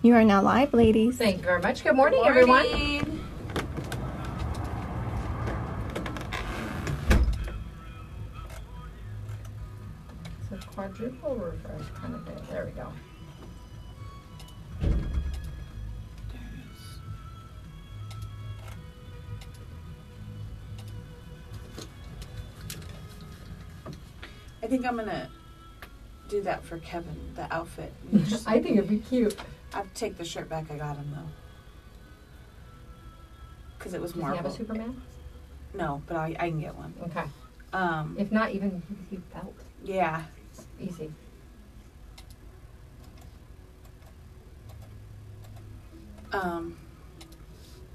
You are now live, ladies. Thank you very much. Good morning, everyone. It's a quadruple refresh kind of thing. There we go. I think I'm gonna do that for Kevin, the outfit. I think it'd be cute. I have to take the shirt back I got him though, because it was Does Marvel. he have a Superman? No, but I can get one. Okay. Um, If not, even he felt yeah. easy.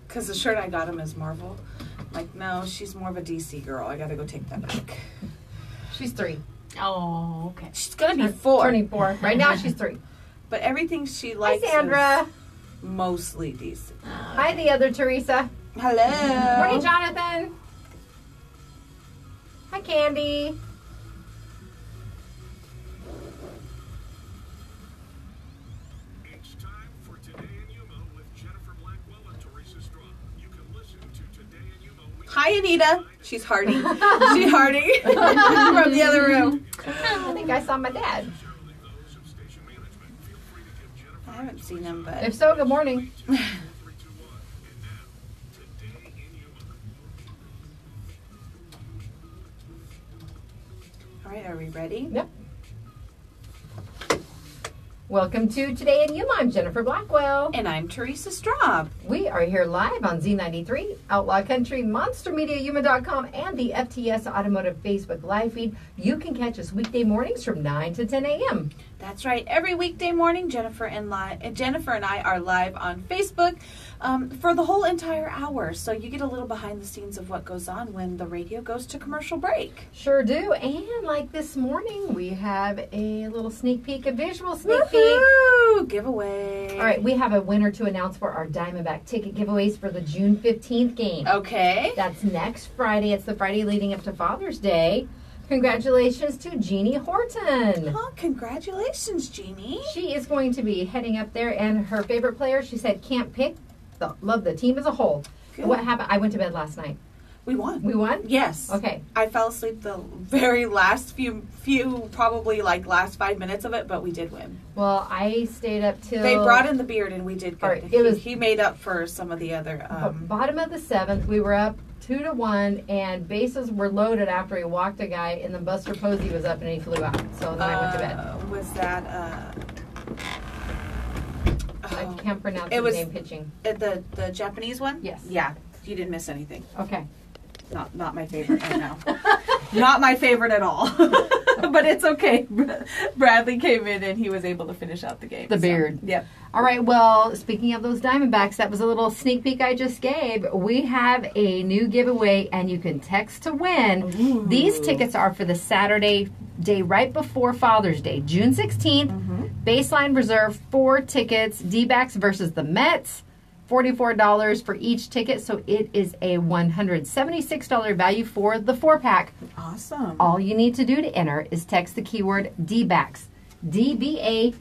Because the shirt I got him is Marvel. I'm like, no, she's more of a DC girl. I gotta go take that back. She's 3. Oh, okay. She's gonna be 4. Turning 4. Right now, she's 3. But everything she likes Hi, Sandra. is mostly DC. Hi, the other Teresa. Hello. Morning, Jonathan. Hi, Candy. It's time for Today in Yuma with Jennifer Blackwell and Teresa Straub. You can listen to Today in Yuma. Hi, Anita. She's Hardy. She's Hardy from the other room. I think I saw my dad. I haven't seen him, but If so, good morning. all right, are we ready? Yep. Welcome to Today in Yuma. I'm Jennifer Blackwell. And I'm Teresa Straub. We are here live on Z93, Outlaw Country, MonsterMediaYuma.com, and the FTS Automotive Facebook live feed. You can catch us weekday mornings from 9 to 10 a.m. That's right. Every weekday morning, Jennifer and I are live on Facebook for the whole entire hour. So you get a little behind the scenes of what goes on when the radio goes to commercial break. Sure do. And like this morning, we have a little sneak peek, a visual sneak peek. Woohoo! Giveaway. All right, we have a winner to announce for our Diamondback ticket giveaways for the June 15th game. Okay. That's next Friday. It's the Friday leading up to Father's Day. Congratulations to Jeannie Horton. Oh, congratulations, Jeannie. She is going to be heading up there, and her favorite player, she said, can't pick. Love the team as a whole. Good. What happened? I went to bed last night. We won. We won? Yes. Okay. I fell asleep the very last few probably like last 5 minutes of it, but we did win. Well, I stayed up till... They brought in the beard, and we did good. All right, He made up for some of the other... bottom of the 7th, we were up 2-1, and bases were loaded after he walked a guy, and then Buster Posey was up and he flew out. So then I went to bed. Was that... I can't pronounce it his was name pitching. the Japanese one? Yes. Yeah. You didn't miss anything. Okay. Not my favorite right now. Not my favorite at all. But it's okay. Bradley came in and he was able to finish out the game. The beard. Yep. All right, well, speaking of those Diamondbacks, that was a little sneak peek I just gave. We have a new giveaway, and you can text to win. Ooh. These tickets are for the Saturday day right before Father's Day, June 16th. Baseline reserve 4 tickets, D-backs versus the Mets. $44 for each ticket, so it is a $176 value for the 4-pack. Awesome. All you need to do to enter is text the keyword D-backs, D-B-A-C-K-S.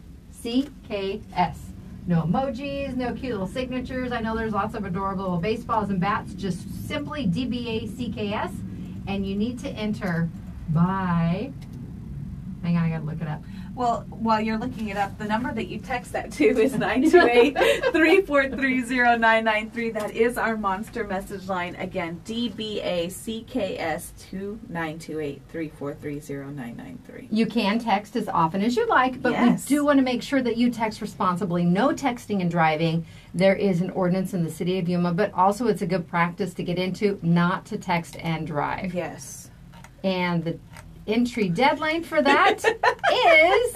No emojis, no cute little signatures. I know there's lots of adorable little baseballs and bats. Just simply D-B-A-C-K-S, and you need to enter by... Hang on, I gotta look it up. Well, while you're looking it up, the number that you text that to is 928-343-0993. That is our monster message line. Again, DBACKS to 928-343-0993. You can text as often as you like, but Yes. we do want to make sure that you text responsibly. No texting and driving. There is an ordinance in the city of Yuma, but also it's a good practice to get into not to text and drive. Yes. And the entry deadline for that is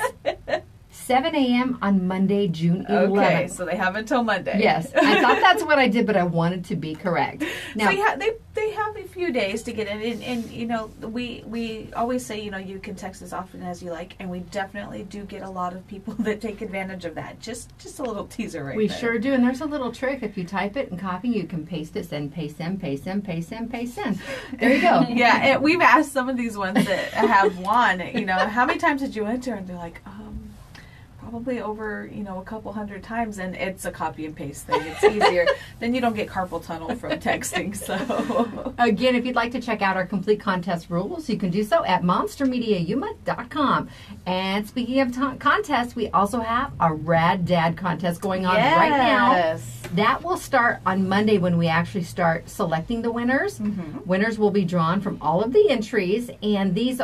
7 a.m. on Monday, June 11th. Okay, so they have until Monday. Yes, I thought that's what I did, but I wanted to be correct. Now, So yeah, they have a few days to get in, and you know, we always say, you know, you can text as often as you like, and we definitely do get a lot of people that take advantage of that. Just a little teaser right we there. sure do, and there's a little trick. If you type it and copy, you can paste it, send, paste, send, paste, send, paste, send, paste, send. There you go. Yeah, and we've asked some of these ones that have won, you know, how many times did you enter? And they're like, probably over, a couple hundred times, and it's a copy and paste thing. It's easier. Then you don't get carpal tunnel from texting. So Again, if you'd like to check out our complete contest rules, you can do so at monstermediayuma.com. And speaking of contests, we also have a Rad Dad contest going on right now. Yes. That will start on Monday when we actually start selecting the winners. Winners will be drawn from all of the entries, and they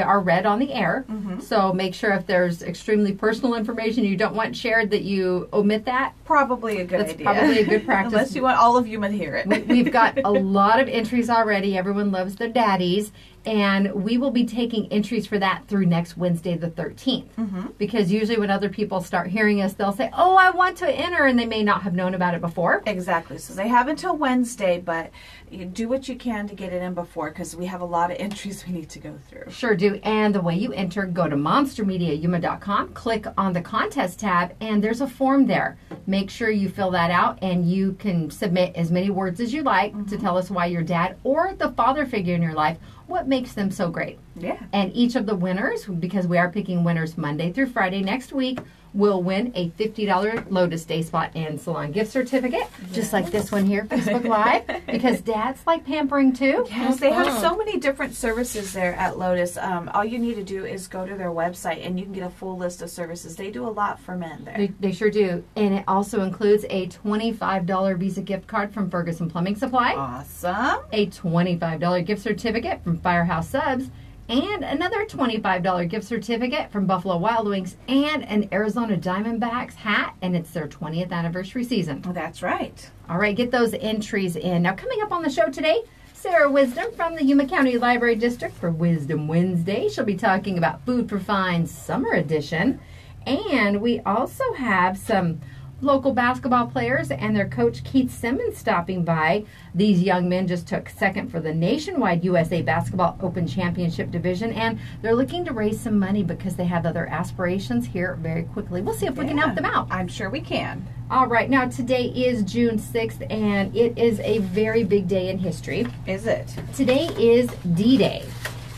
are read on the air. So make sure if there's extremely personal information you don't want shared that you omit that. Probably a good That's idea. probably a good practice. Unless you want all of Yuma to hear it. We've got a lot of entries already. Everyone loves their daddies. And we will be taking entries for that through next Wednesday the 13th. Because usually when other people start hearing us, they'll say, oh, I want to enter, and they may not have known about it before. Exactly. So they have until Wednesday, but you do what you can to get it in before, because we have a lot of entries we need to go through. Sure do. And the way you enter, go to monstermediayuma.com, click on the contest tab, and there's a form there. Make sure you fill that out, and you can submit as many words as you like to tell us why your dad or the father figure in your life, what makes them so great. Yeah. And each of the winners, because we are picking winners Monday through Friday next week, will win a $50 Lotus Day Spa and Salon gift certificate, just like this one here, Facebook Live, because dads like pampering too. Yes, they have so many different services there at Lotus. All you need to do is go to their website, and you can get a full list of services. They do a lot for men there. They sure do. And it also includes a $25 Visa gift card from Ferguson Plumbing Supply, Awesome. a $25 gift certificate from Firehouse Subs, and another $25 gift certificate from Buffalo Wild Wings, and an Arizona Diamondbacks hat, and it's their 20th anniversary season. That's right. All right, get those entries in. Now, coming up on the show today, Sarah Wisdom from the Yuma County Library District for Wisdom Wednesday. She'll be talking about Food for Fine Summer Edition. And we also have some local basketball players and their coach Keith Simmons stopping by. These young men just took second for the nationwide USA Basketball Open Championship division, and they're looking to raise some money because they have other aspirations here very quickly. We'll see if we can help them out. I'm sure we can. All right, now today is June 6th, and it is a very big day in history. Is it? Today is D-Day,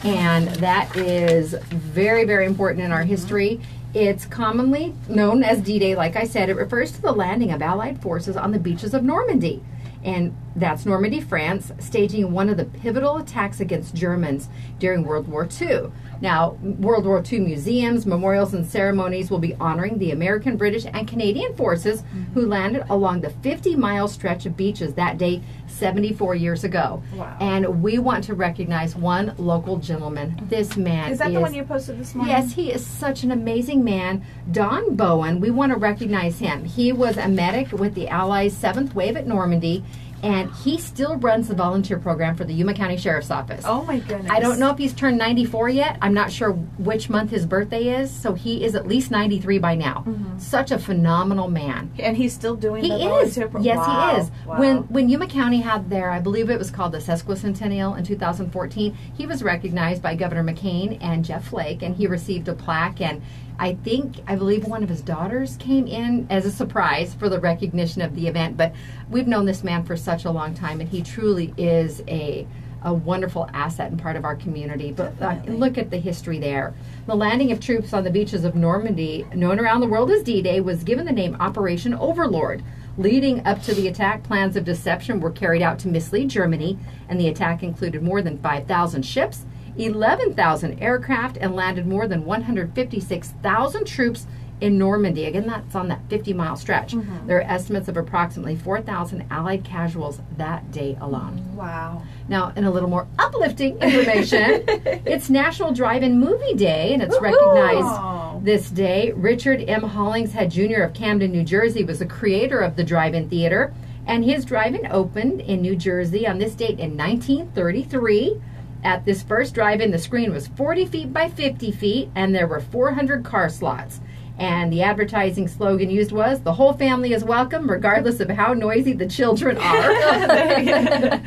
and that is very, very important in our history. It's commonly known as D-Day. Like I said, it refers to the landing of Allied forces on the beaches of Normandy. And that's Normandy, France, staging one of the pivotal attacks against Germans during World War II. Now, World War II museums, memorials, and ceremonies will be honoring the American, British, and Canadian forces who landed along the 50-mile stretch of beaches that day 74 years ago. Wow. And we want to recognize one local gentleman. This man Is that the one you posted this morning? Yes, he is such an amazing man. Don Bowen, we want to recognize him. He was a medic with the Allies' 7th Wave at Normandy, and he still runs the volunteer program for the Yuma County Sheriff's Office. Oh, my goodness. I don't know if he's turned 94 yet. I'm not sure which month his birthday is, so he is at least 93 by now. Such a phenomenal man. And he's still doing He the is. volunteer program? Yes, Wow. he is. Wow. When Yuma County had their, I believe it was called the Sesquicentennial in 2014, he was recognized by Governor McCain and Jeff Flake, and he received a plaque, and I believe one of his daughters came in as a surprise for the recognition of the event. But we've known this man for such a long time, and he truly is a wonderful asset and part of our community. But look at the history there. The landing of troops on the beaches of Normandy, known around the world as D-Day, was given the name Operation Overlord. Leading up to the attack, plans of deception were carried out to mislead Germany, and the attack included more than 5,000 ships, 11,000 aircraft, and landed more than 156,000 troops in Normandy. Again, that's on that 50-mile stretch. There are estimates of approximately 4,000 Allied casualties that day alone. Wow. Now, in a little more uplifting information, it's National Drive-In Movie Day, and it's recognized this day. Richard M. Hollingshead Jr. of Camden, New Jersey, was the creator of the drive-in theater, and his drive-in opened in New Jersey on this date in 1933. At this first drive-in, the screen was 40 feet by 50 feet, and there were 400 car slots. And the advertising slogan used was, "The whole family is welcome, regardless of how noisy the children are." I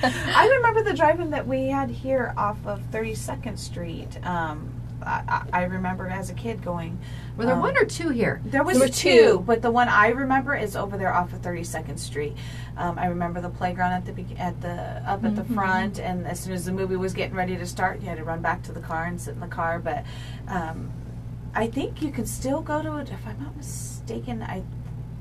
remember the drive-in that we had here off of 32nd Street. I remember as a kid going. Were there one or two here? There was two, but the one I remember is over there off of 32nd Street. I remember the playground at the front, and as soon as the movie was getting ready to start, you had to run back to the car and sit in the car. But I think you can still go to it. If I'm not mistaken, I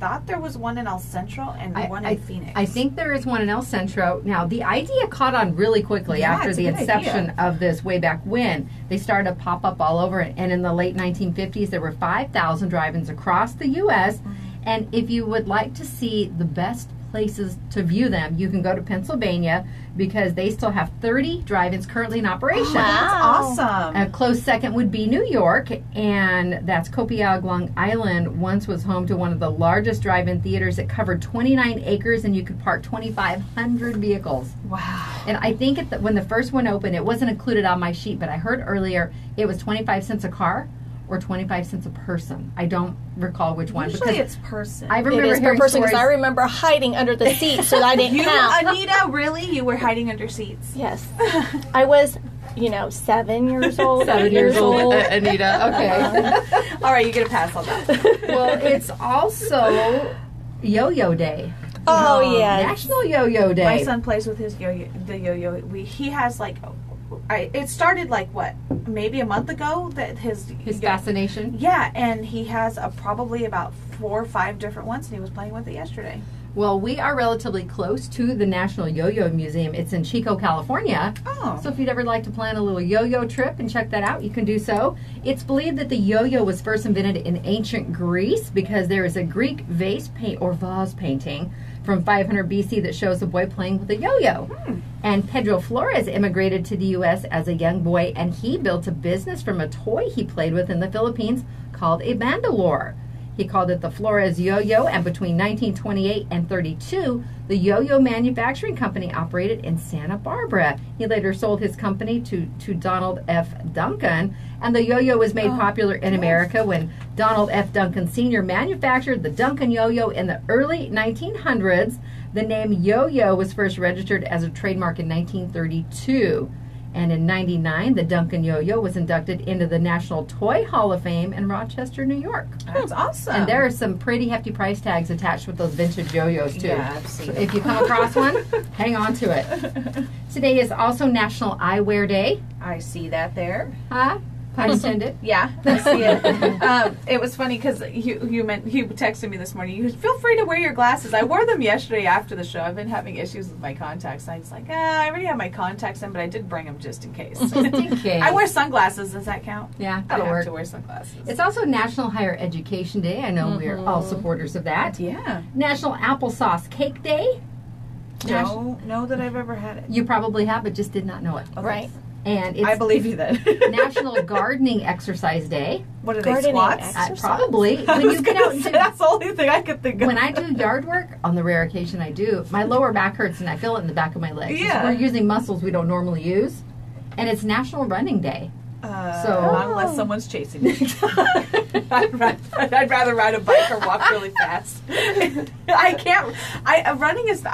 thought there was one in El Centro and one in Phoenix. I think there is one in El Centro. Now, the idea caught on really quickly after it's the a good inception idea. of this way back when. They started to pop up all over, and in the late 1950s, there were 5,000 drive-ins across the U.S., and if you would like to see the best places to view them, you can go to Pennsylvania because they still have 30 drive-ins currently in operation. That's awesome. A close second would be New York, and that's Copiague, Long Island. Once was home to one of the largest drive-in theaters. It covered 29 acres, and you could park 2,500 vehicles. Wow. And I think when the first one opened, it wasn't included on my sheet, but I heard earlier it was 25 cents a car or 25 cents a person. I don't recall which one. Usually because it's person. I It remember is per hearing person because stories. I remember hiding under the seat so that I didn't You, count. Anita, really? You were hiding under seats? Yes. I was, 7 years old. 7 years old, Anita. Okay. All right, you get a pass on that. Well, it's also Yo-Yo Day. Oh, yeah. National Yo-Yo Day. My son plays with his yo-yo. He has it started maybe a month ago that his fascination. Yeah, and he has probably about 4 or 5 different ones, and he was playing with it yesterday. Well, we are relatively close to the National Yo-Yo Museum. It's in Chico, California. Oh. So if you'd ever like to plan a little yo-yo trip and check that out, you can do so. It's believed that the yo-yo was first invented in ancient Greece because there is a Greek vase painting from 500 BC that shows a boy playing with a yo-yo. And Pedro Flores immigrated to the U.S. as a young boy, and he built a business from a toy he played with in the Philippines called a bandolore. He called it the Flores Yo-Yo, and between 1928 and 32, the Yo-Yo Manufacturing Company operated in Santa Barbara. He later sold his company to Donald F. Duncan, and the yo-yo was made popular in America when Donald F. Duncan Sr. manufactured the Duncan Yo-Yo in the early 1900s. The name yo-yo was first registered as a trademark in 1932. And in 99, the Duncan Yo-Yo was inducted into the National Toy Hall of Fame in Rochester, New York. That's awesome. And there are some pretty hefty price tags attached with those vintage yo-yos, too. Yeah, I've seen So it. if you come across one, hang on to it. Today is also National Eyewear Day. I see that there. Huh? Pun intended. Yeah, I see it. It was funny because you texted me this morning. You feel free to wear your glasses. I wore them yesterday after the show. I've been having issues with my contacts. I was like, I already have my contacts in, but I did bring them just in case. Just in case. I wear sunglasses. Does that count? Yeah, I that'll have work. to wear sunglasses. It's also National Higher Education Day. I know we're all supporters of that. Yeah. National Applesauce Cake Day. Don't know that I've ever had it. You probably have, but just did not know it. Okay. Right. And it's I believe you then. National Gardening Exercise Day. What are they, Gardening squats? exercise. Probably. When you get out and do, That's the only thing I could think of. when I do yard work, on the rare occasion I do, my lower back hurts and I feel it in the back of my legs. Yeah. We're using muscles we don't normally use. And it's National Running Day. Not unless someone's chasing me. I'd rather ride a bike or walk really fast. I can't. Running is.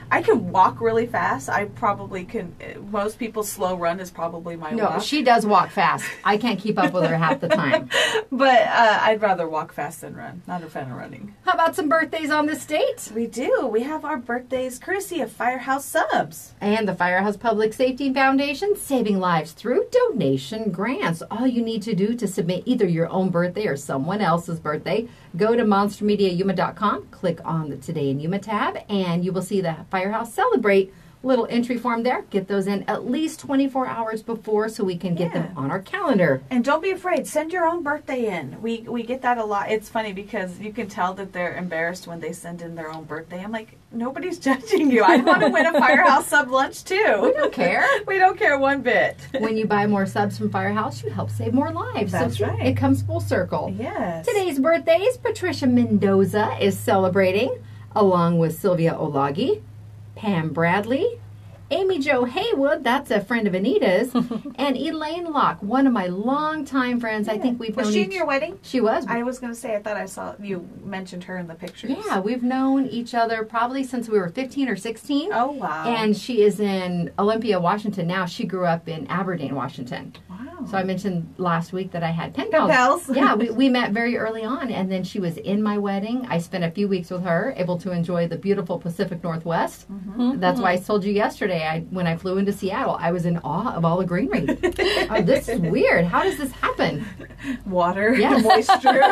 I can walk really fast. I probably can. Most people's slow run is probably my No, walk. she does walk fast. I can't keep up with her half the time. But I'd rather walk fast than run. Not a fan of running. How about some birthdays on this date? We do. We have our birthdays courtesy of Firehouse Subs. And the Firehouse Public Safety Foundation, saving lives through donation grants. All you need to do to submit either your own birthday or someone else's birthday, go to monstermediayuma.com, click on the Today in Yuma tab, and you will see the Firehouse Celebrate little entry form there. Get those in at least 24 hours before so we can get them on our calendar. And don't be afraid. Send your own birthday in. We get that a lot. It's funny because you can tell that they're embarrassed when they send in their own birthday. I'm like, nobody's judging you. I want to win a Firehouse Sub lunch too. We don't care. We don't care one bit. When you buy more subs from Firehouse, you help save more lives. That's so right. It comes full circle. Yes. Today's birthdays, Patricia Mendoza is celebrating, along with Sylvia Olagi, Pam Bradley, Amy Jo Haywood, that's a friend of Anita's, and Elaine Locke, one of my longtime friends. I think we've known Was she in your wedding? She was. I was going to say, I thought I saw you mentioned her in the pictures. Yeah, we've known each other probably since we were 15 or 16. Oh, wow. And she is in Olympia, Washington now. She grew up in Aberdeen, Washington. Wow. Wow. So I mentioned last week that I had pen Pen pals. pals. Yeah, we met very early on, and then she was in my wedding. I spent a few weeks with her, able to enjoy the beautiful Pacific Northwest. That's why I told you yesterday, when I flew into Seattle, I was in awe of all the greenery. Oh, this is weird. How does this happen? Water, Yes. moisture,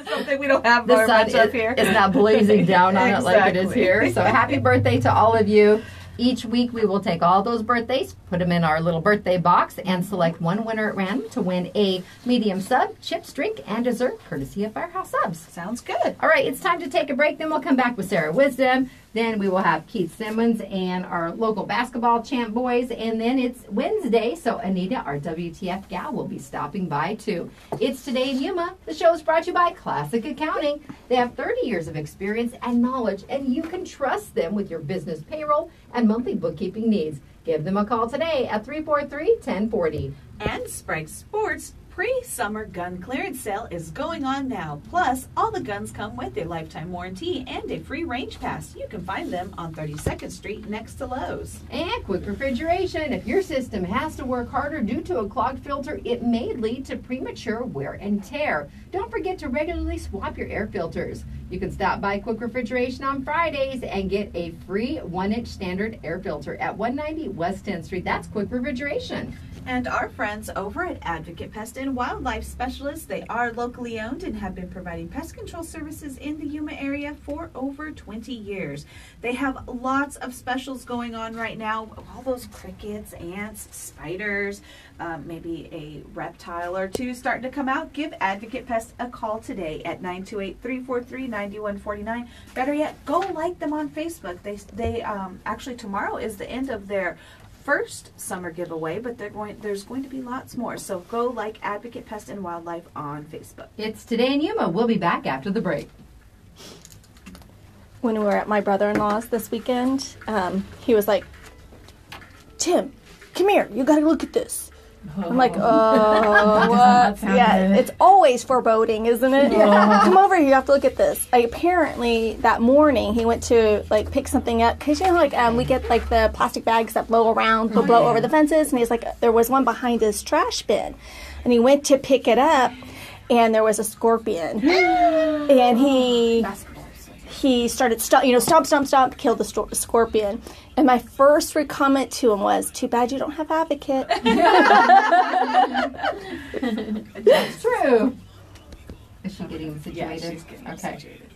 something we don't have The very sun much up here. is not blazing down on it like it is Exactly. here. So happy birthday to all of you. Each week we will take all those birthdays, put them in our little birthday box, and select one winner at random to win a medium sub, chips, drink, and dessert, courtesy of Firehouse Subs. Sounds good. All right, it's time to take a break. Then we'll come back with Sarah Wisdom. Then we will have Keith Simmons and our local basketball champ boys. And then it's Wednesday, so Anita, our WTF gal, will be stopping by too. It's Today in Yuma. The show is brought to you by Classic Accounting. They have 30 years of experience and knowledge, and you can trust them with your business payroll and monthly bookkeeping needs. Give them a call today at 343-1040. And Sprague Sports pre-summer gun clearance sale is going on now. Plus, all the guns come with a lifetime warranty and a free range pass. You can find them on 32nd Street next to Lowe's. And quick refrigeration. If your system has to work harder due to a clogged filter, it may lead to premature wear and tear. Don't forget to regularly swap your air filters. You can stop by Quick Refrigeration on Fridays and get a free 1-inch standard air filter at 190 West 10th Street. That's Quick Refrigeration. And our friends over at Advocate Pest and Wildlife Specialists, they are locally owned and have been providing pest control services in the Yuma area for over 20 years. They have lots of specials going on right now. All those crickets, ants, spiders, maybe a reptile or two starting to come out. Give Advocate Pest a call today at 928-343-9149. Better yet, go like them on Facebook. They actually tomorrow is the end of their first summer giveaway, but there's going to be lots more. So go like Advocate Pest and Wildlife on Facebook. It's Today in Yuma. We'll be back after the break. When we were at my brother-in-law's this weekend, he was like, Tim, come here. You got to look at this. I'm like, oh, what? Yeah, it's always foreboding, isn't it? Come over here. You have to look at this. Apparently, that morning, he went to, like, pick something up. Because, you know, like, we get, like, the plastic bags that blow around, blow over the fences. And he's like, there was one behind his trash bin. And he went to pick it up, and there was a scorpion. And he started, stomp, killed the scorpion. And my first comment to him was, too bad you don't have Advocate. That's true. Is she getting situated? Yeah, she's getting okay. situated.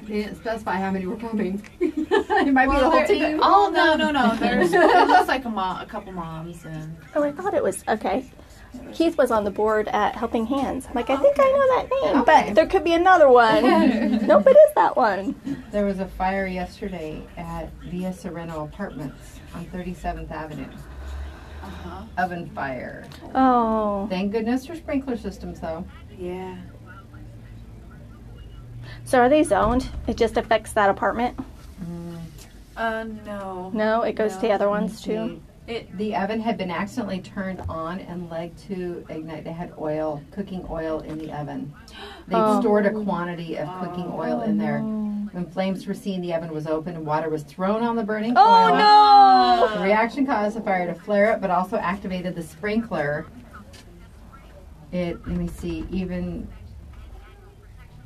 They didn't specify how many were coming. It might be the whole team. Oh, no. There's it looks like a couple moms. And Oh, I thought it was, okay. Keith was on the board at Helping Hands. I'm like, I think I know that name, Okay. but there could be another one. Nope, it is that one. There was a fire yesterday at Via Sereno Apartments on 37th Avenue. Oven fire. Oh. Thank goodness for sprinkler systems, though. yeah. So are they zoned? It just affects that apartment? No. No, it goes to the No. other ones too? The oven had been accidentally turned on and legged to ignite. They had cooking oil in the oven. They stored a quantity of cooking oil in there. When flames were seen, the oven was open and water was thrown on the burning oil. Oh, The reaction caused the fire to flare up, but also activated the sprinkler. Let me see,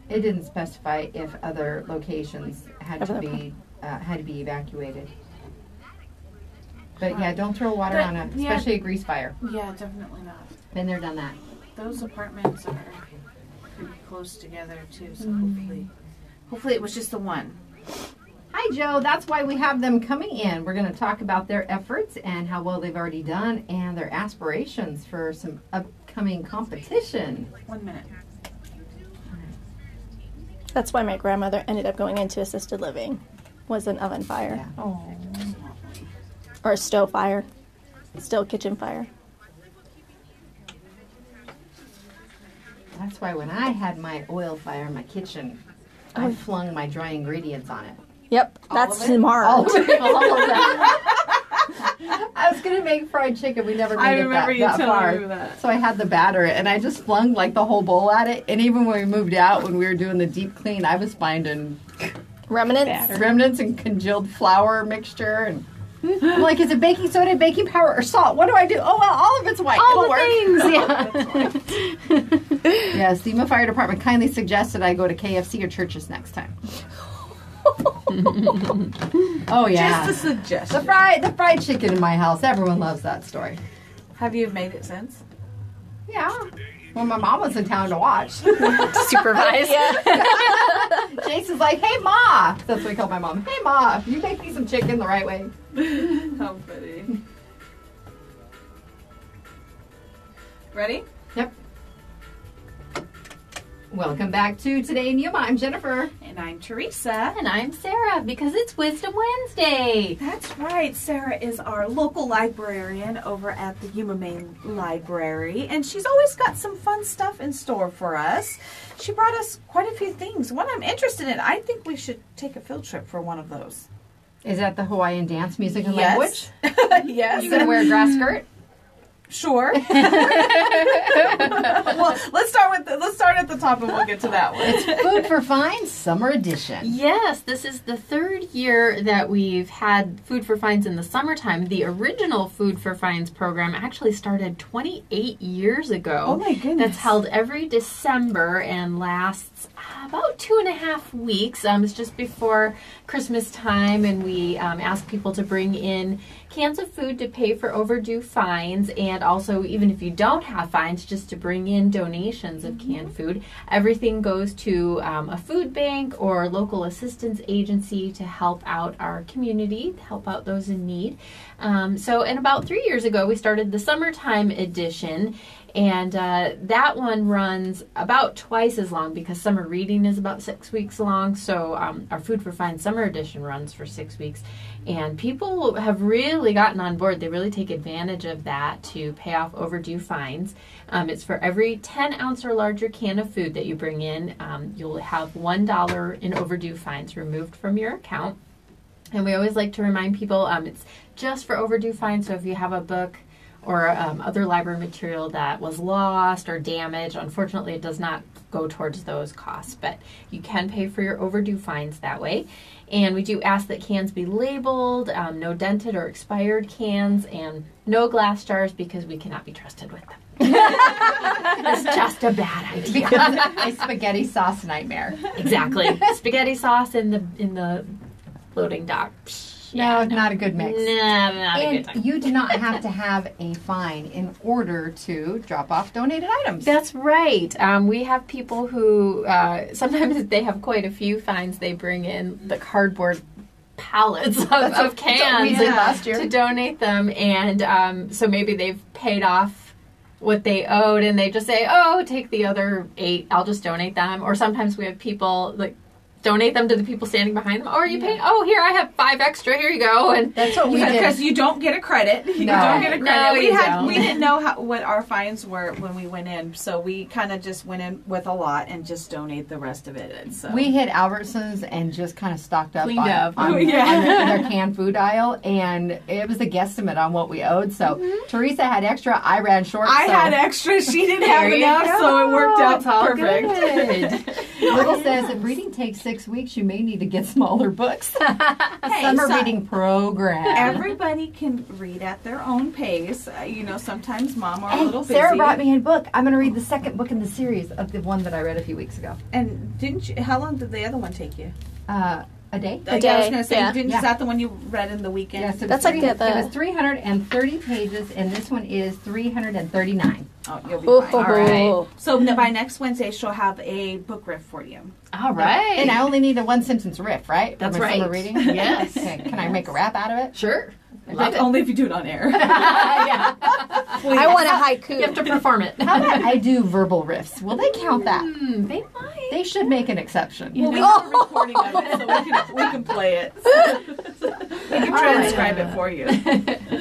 it didn't specify if other locations had to be evacuated. But yeah, don't throw water on especially a grease fire. Yeah, definitely not. Been there, done that. Those apartments are pretty close together too, so hopefully it was just the one. Hi, Joe. That's why we have them coming in. We're going to talk about their efforts and how well they've already done and their aspirations for some upcoming competition. 1 minute. That's why my grandmother ended up going into assisted living, was an oven fire. Yeah. Oh. Or a stove fire. Still kitchen fire. That's why when I had my oil fire in my kitchen, I flung my dry ingredients on it. Yep, that's smart. All of that. I was going to make fried chicken. We never made it that far. that. So I had the batter, and I just flung like the whole bowl at it. And even when we moved out, when we were doing the deep clean, I was finding Remnants? remnants and congealed flour mixture. And I'm like, is it baking soda, baking powder, or salt? What do I do? Oh, well, all of it's white. All It'll the things, yeah. Yes, the Yuma Fire Department kindly suggested I go to KFC or Church's next time. Oh, yeah. Just a suggestion. The fried chicken in my house. Everyone loves that story. Have you made it since? Yeah. When my mom was in town to watch. Supervise. Jason's like, hey, Ma. That's what we call my mom. Hey, Ma, you make me some chicken the right way. How funny. Ready? Yep. Welcome back to Today in Yuma. I'm Jennifer. And I'm Teresa. And I'm Sarah, because it's Wisdom Wednesday. That's right. Sarah is our local librarian over at the Yuma Main Library, and she's always got some fun stuff in store for us. She brought us quite a few things. One I'm interested in. I think we should take a field trip for one of those. Is that the Hawaiian dance music and Yes. language? Yes. You gonna wear a grass skirt? Sure. Well, let's start at the top and we'll get to that one. It's Food for Fines Summer Edition. Yes, this is the third year that we've had Food for Fines in the summertime. The original Food for Fines program actually started 28 years ago. Oh my goodness. That's held every December and lasts about 2.5 weeks. It's just before Christmas time, and we ask people to bring in cans of food to pay for overdue fines, and also, even if you don't have fines, just to bring in donations of canned food. Everything goes to a food bank or local assistance agency to help out our community, to help out those in need. And about 3 years ago, we started the summertime edition, and that one runs about twice as long because summer reading is about 6 weeks long. So our Food for Fine Summer Edition runs for 6 weeks. And people have really gotten on board. They really take advantage of that to pay off overdue fines. It's for every 10 ounce or larger can of food that you bring in, you'll have $1 in overdue fines removed from your account. And we always like to remind people it's just for overdue fines. So if you have a book or other library material that was lost or damaged, unfortunately it does not go towards those costs, but you can pay for your overdue fines that way. And we do ask that cans be labeled, no dented or expired cans, and no glass jars because we cannot be trusted with them. It's just a bad idea. Because a spaghetti sauce nightmare. Exactly. Spaghetti sauce in the loading dock. No, not a good mix. Nah, not a good And time. you do not have to have a fine in order to drop off donated items. That's right. We have people who sometimes they have quite a few fines. They bring in the cardboard pallets of cans we did last year to donate them, and so maybe they've paid off what they owed, and they just say, "Oh, take the other 8. I'll just donate them." Or sometimes we have people like donate them to the people standing behind them. Or you pay, oh, here, I have 5 extra. Here you go. And that's what we did. Because you don't get a credit. You No. don't get a credit. No, we didn't know what our fines were when we went in, so we kind of just went in with a lot and just donate the rest of it. And so We hit Albertsons and just kind of stocked up Cleaned up. on Yeah. their canned food aisle, and it was a guesstimate on what we owed. So Teresa had extra, I ran short. I so had extra. She didn't have There you enough, go. so it worked out It's all perfect. good. Little says if reading takes 6 weeks, you may need to get smaller books. Hey, Summer so- reading program. Everybody can read at their own pace. Sometimes Mom are a little busy. Sarah brought me a book. I'm going to read the second book in the series of the one that I read a few weeks ago. And didn't you? How long did the other one take you? A day? I was day, going to say, yeah. is that the one you read in the weekend? Yes, That's like it the- was 330 pages, and this one is 339. Oh, you'll be Ooh, fine. ooh, All right. ooh. So by next Wednesday, she'll have a book riff for you. All right. And I only need a 1-sentence riff, right? That's For my summer right. reading? Yes. Okay, can I make a rap out of it? Sure. Love it. Only if you do it on air. Yeah. I want a haiku. You have to perform it. How about I do verbal riffs? Will they count that? They might. They should make an exception. Well, we have a recording of it, so we can play it. We can transcribe it for you.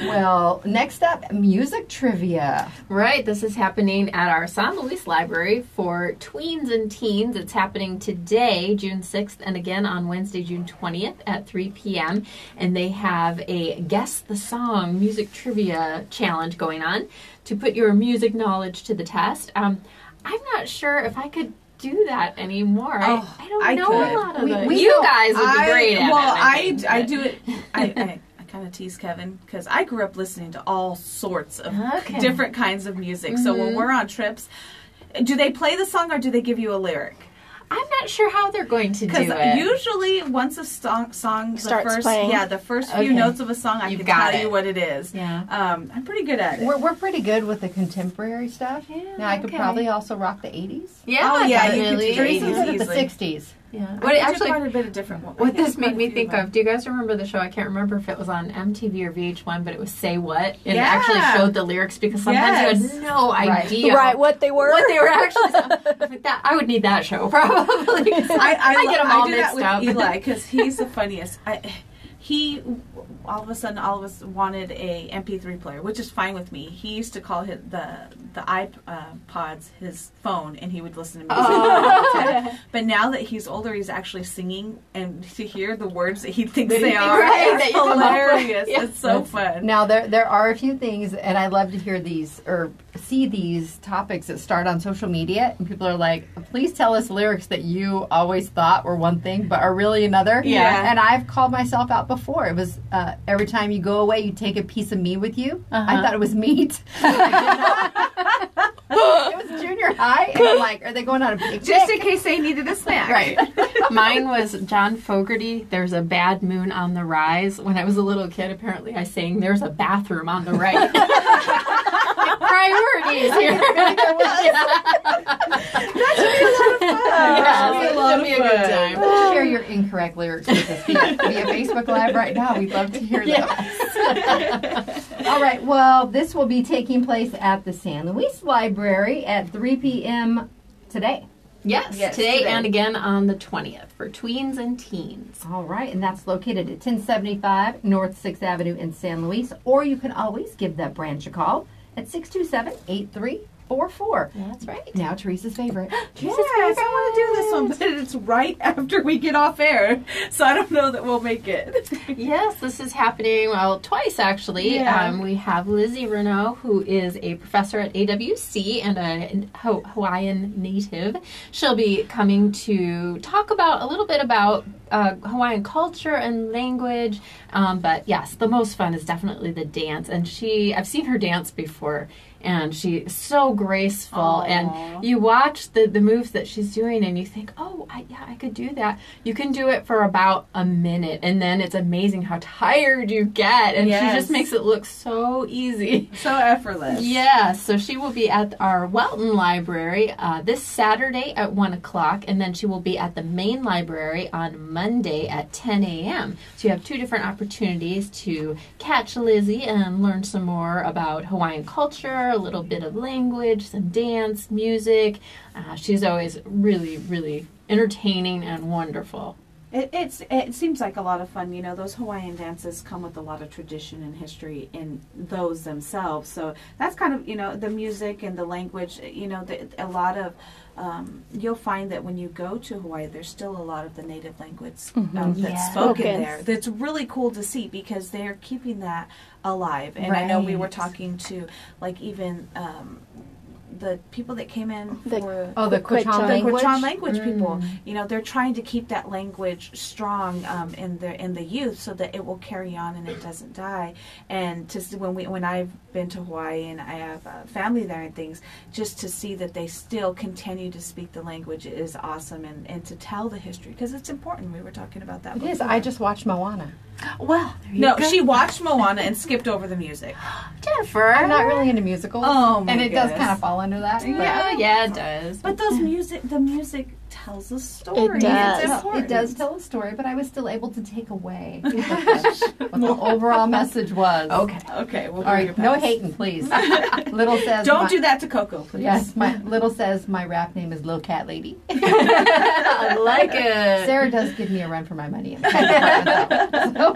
Well, next up, music trivia. Right, this is happening at our San Luis Library for tweens and teens. It's happening today, June 6th, and again on Wednesday, June 20th at 3 p.m. And they have a Guess the Song music trivia challenge going on to put your music knowledge to the test. I'm not sure if I could do that anymore. Oh, I don't I know could. a lot of We- it. we You know- guys would be great at well, it. I do it. I kind kind of tease Kevin because I grew up listening to all sorts of different kinds of music. So when we're on trips, do they play the song or do they give you a lyric? I'm not sure how they're going to do it. Because usually once a song starts playing. the first few notes of a song, I can tell you what it is. Yeah. I'm pretty good at it. We're pretty good with the contemporary stuff. Yeah, now I could probably also rock the 80s. Yeah, Oh, yeah, you could definitely. do Teresa's good at the easily. 60s. Yeah. I What think actually, quite a bit of different ones. what this made me think of, do you guys remember the show? I can't remember if it was on MTV or VH1, but it was Say What? And it actually showed the lyrics because sometimes you had no idea what they were. what they were actually saying. Like that, I would need that show probably. I get them all do mixed that with up. Eli because he's the funniest. He all of a sudden, all of us wanted a MP3 player, which is fine with me. He used to call the iPods his phone, and he would listen to music all the time. But now that he's older, he's actually singing, and to hear the words that he thinks they are, that it's you come up with. hilarious. Yeah. It's so fun. Now there are a few things, and I love to hear these or see these topics that start on social media, and people are like, "Please tell us lyrics that you always thought were one thing but are really another." Yeah. And I've called myself out before. It was every time you go away, you take a piece of me with you. I thought it was meat. It was junior high, and I'm like, are they going on a picnic? Just in case they needed a snack. Right. Mine was John Fogerty, There's a Bad Moon on the Rise. When I was a little kid, apparently I sang There's a Bathroom on the Right. Priorities here. That should be a lot of fun. Yeah, it'll be a good time. Share your incorrect lyrics with us via Facebook Live right now. We'd love to hear them. All right. Well, this will be taking place at the San Luis Library at 3 p.m. today. Yes, today and again on the 20th for tweens and teens. All right. And that's located at 1075 North 6th Avenue in San Luis. Or you can always give that branch a call at 627-8344. That's right. Now, Teresa's favorite. Yes, I want to do this one, but it's right after we get off air, so I don't know that we'll make it. Yes, this is happening, well, twice actually. Yeah. We have Lizzie Renault, who is a professor at AWC and a Hawaiian native. She'll be coming to talk about a little bit about Hawaiian culture and language. But yes, the most fun is definitely the dance. And I've seen her dance before, and she's so graceful. Aww. And you watch the moves that she's doing, and you think, oh, I could do that. You can do it for about a minute, and then it's amazing how tired you get. And she just makes it look so easy. So effortless. Yeah, so she will be at our Welton Library this Saturday at 1 o'clock, and then she will be at the main library on Monday at 10 a.m. So you have two different opportunities to catch Lizzie and learn some more about Hawaiian culture, a little bit of language, some dance, music. She's always really, really entertaining and wonderful. It seems like a lot of fun. You know, those Hawaiian dances come with a lot of tradition and history in those themselves. So that's kind of, you know, the music and the language, you know, a lot of, you'll find that when you go to Hawaii, there's still a lot of the native language that's spoken there. That's really cool to see because they're keeping that alive. And I know we were talking to, like, even the people that came in for the Quechan language? The Quechan language people, you know, they're trying to keep that language strong in the youth so that it will carry on and it doesn't die. And to see when I've been to Hawaii and I have family there and things, just to see that they still continue to speak the language is awesome, and to tell the history because it's important. We were talking about that. It is. I just watched Moana. Well, she watched Moana and skipped over the music. Jennifer. I'm not really into musicals. Oh, my and it does goodness. kind of fall under that. But Yeah, it does. But the music tells a story. It does. It's important. It does tell a story, but I was still able to take away what the overall message was. Okay, we'll All right, your no pass. hating, please. Little says Don't do that to Coco, please. Yes, Little says my rap name is Lil Cat Lady. I like it. Sarah does give me a run for my money in the cat department, though.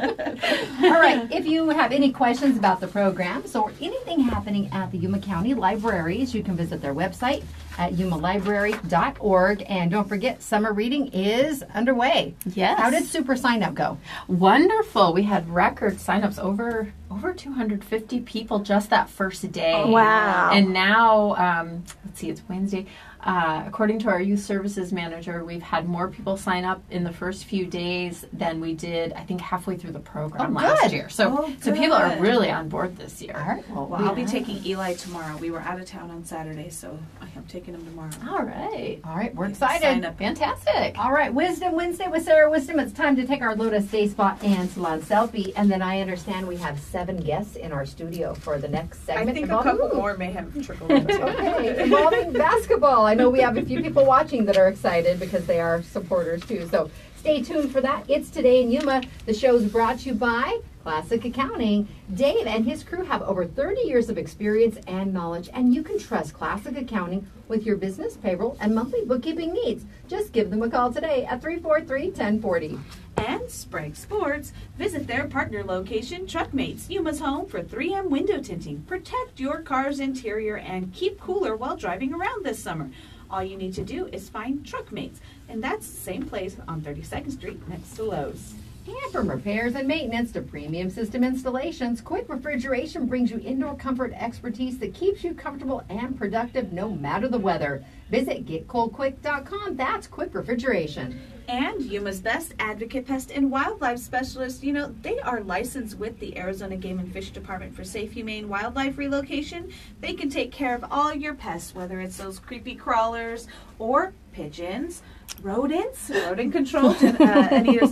All right, if you have any questions about the programs or anything happening at the Yuma County Libraries, you can visit their website at yumalibrary.org. And don't forget, summer reading is underway. Yes. How did Super Sign Up go? Wonderful. We had record signups, over 250 people just that first day. Wow. And now, let's see, it's Wednesday. according to our youth services manager, we've had more people sign up in the first few days than we did, I think, halfway through the program last year. So people are really on board this year. All right. Well, I'll be taking Eli tomorrow. We were out of town on Saturday, so I am taking him tomorrow. All right. All right. We're Sign excited. up. Fantastic. All right. Wisdom Wednesday with Sarah Wisdom. It's time to take our Lotus Day Spa and Salon selfie. And then I understand we have 7 guests in our studio for the next segment. I think a couple more may have trickled in too. Okay, involving basketball. I know we have a few people watching that are excited because they are supporters too. So stay tuned for that. It's Today in Yuma. The show is brought to you by Classic Accounting. Dave and his crew have over 30 years of experience and knowledge, and you can trust Classic Accounting with your business, payroll, and monthly bookkeeping needs. Just give them a call today at 343-1040. And Sprague Sports. Visit their partner location, Truckmates, Yuma's home for 3M window tinting. Protect your car's interior and keep cooler while driving around this summer. All you need to do is find Truckmates, and that's the same place on 32nd Street next to Lowe's. And from repairs and maintenance to premium system installations, Quick Refrigeration brings you indoor comfort expertise that keeps you comfortable and productive no matter the weather. Visit getcoldquick.com. That's Quick Refrigeration. And Yuma's best advocate pest and wildlife specialist, they are licensed with the Arizona Game and Fish Department for safe, humane wildlife relocation. They can take care of all your pests, whether it's those creepy crawlers or pigeons, rodents, rodent control. Anita's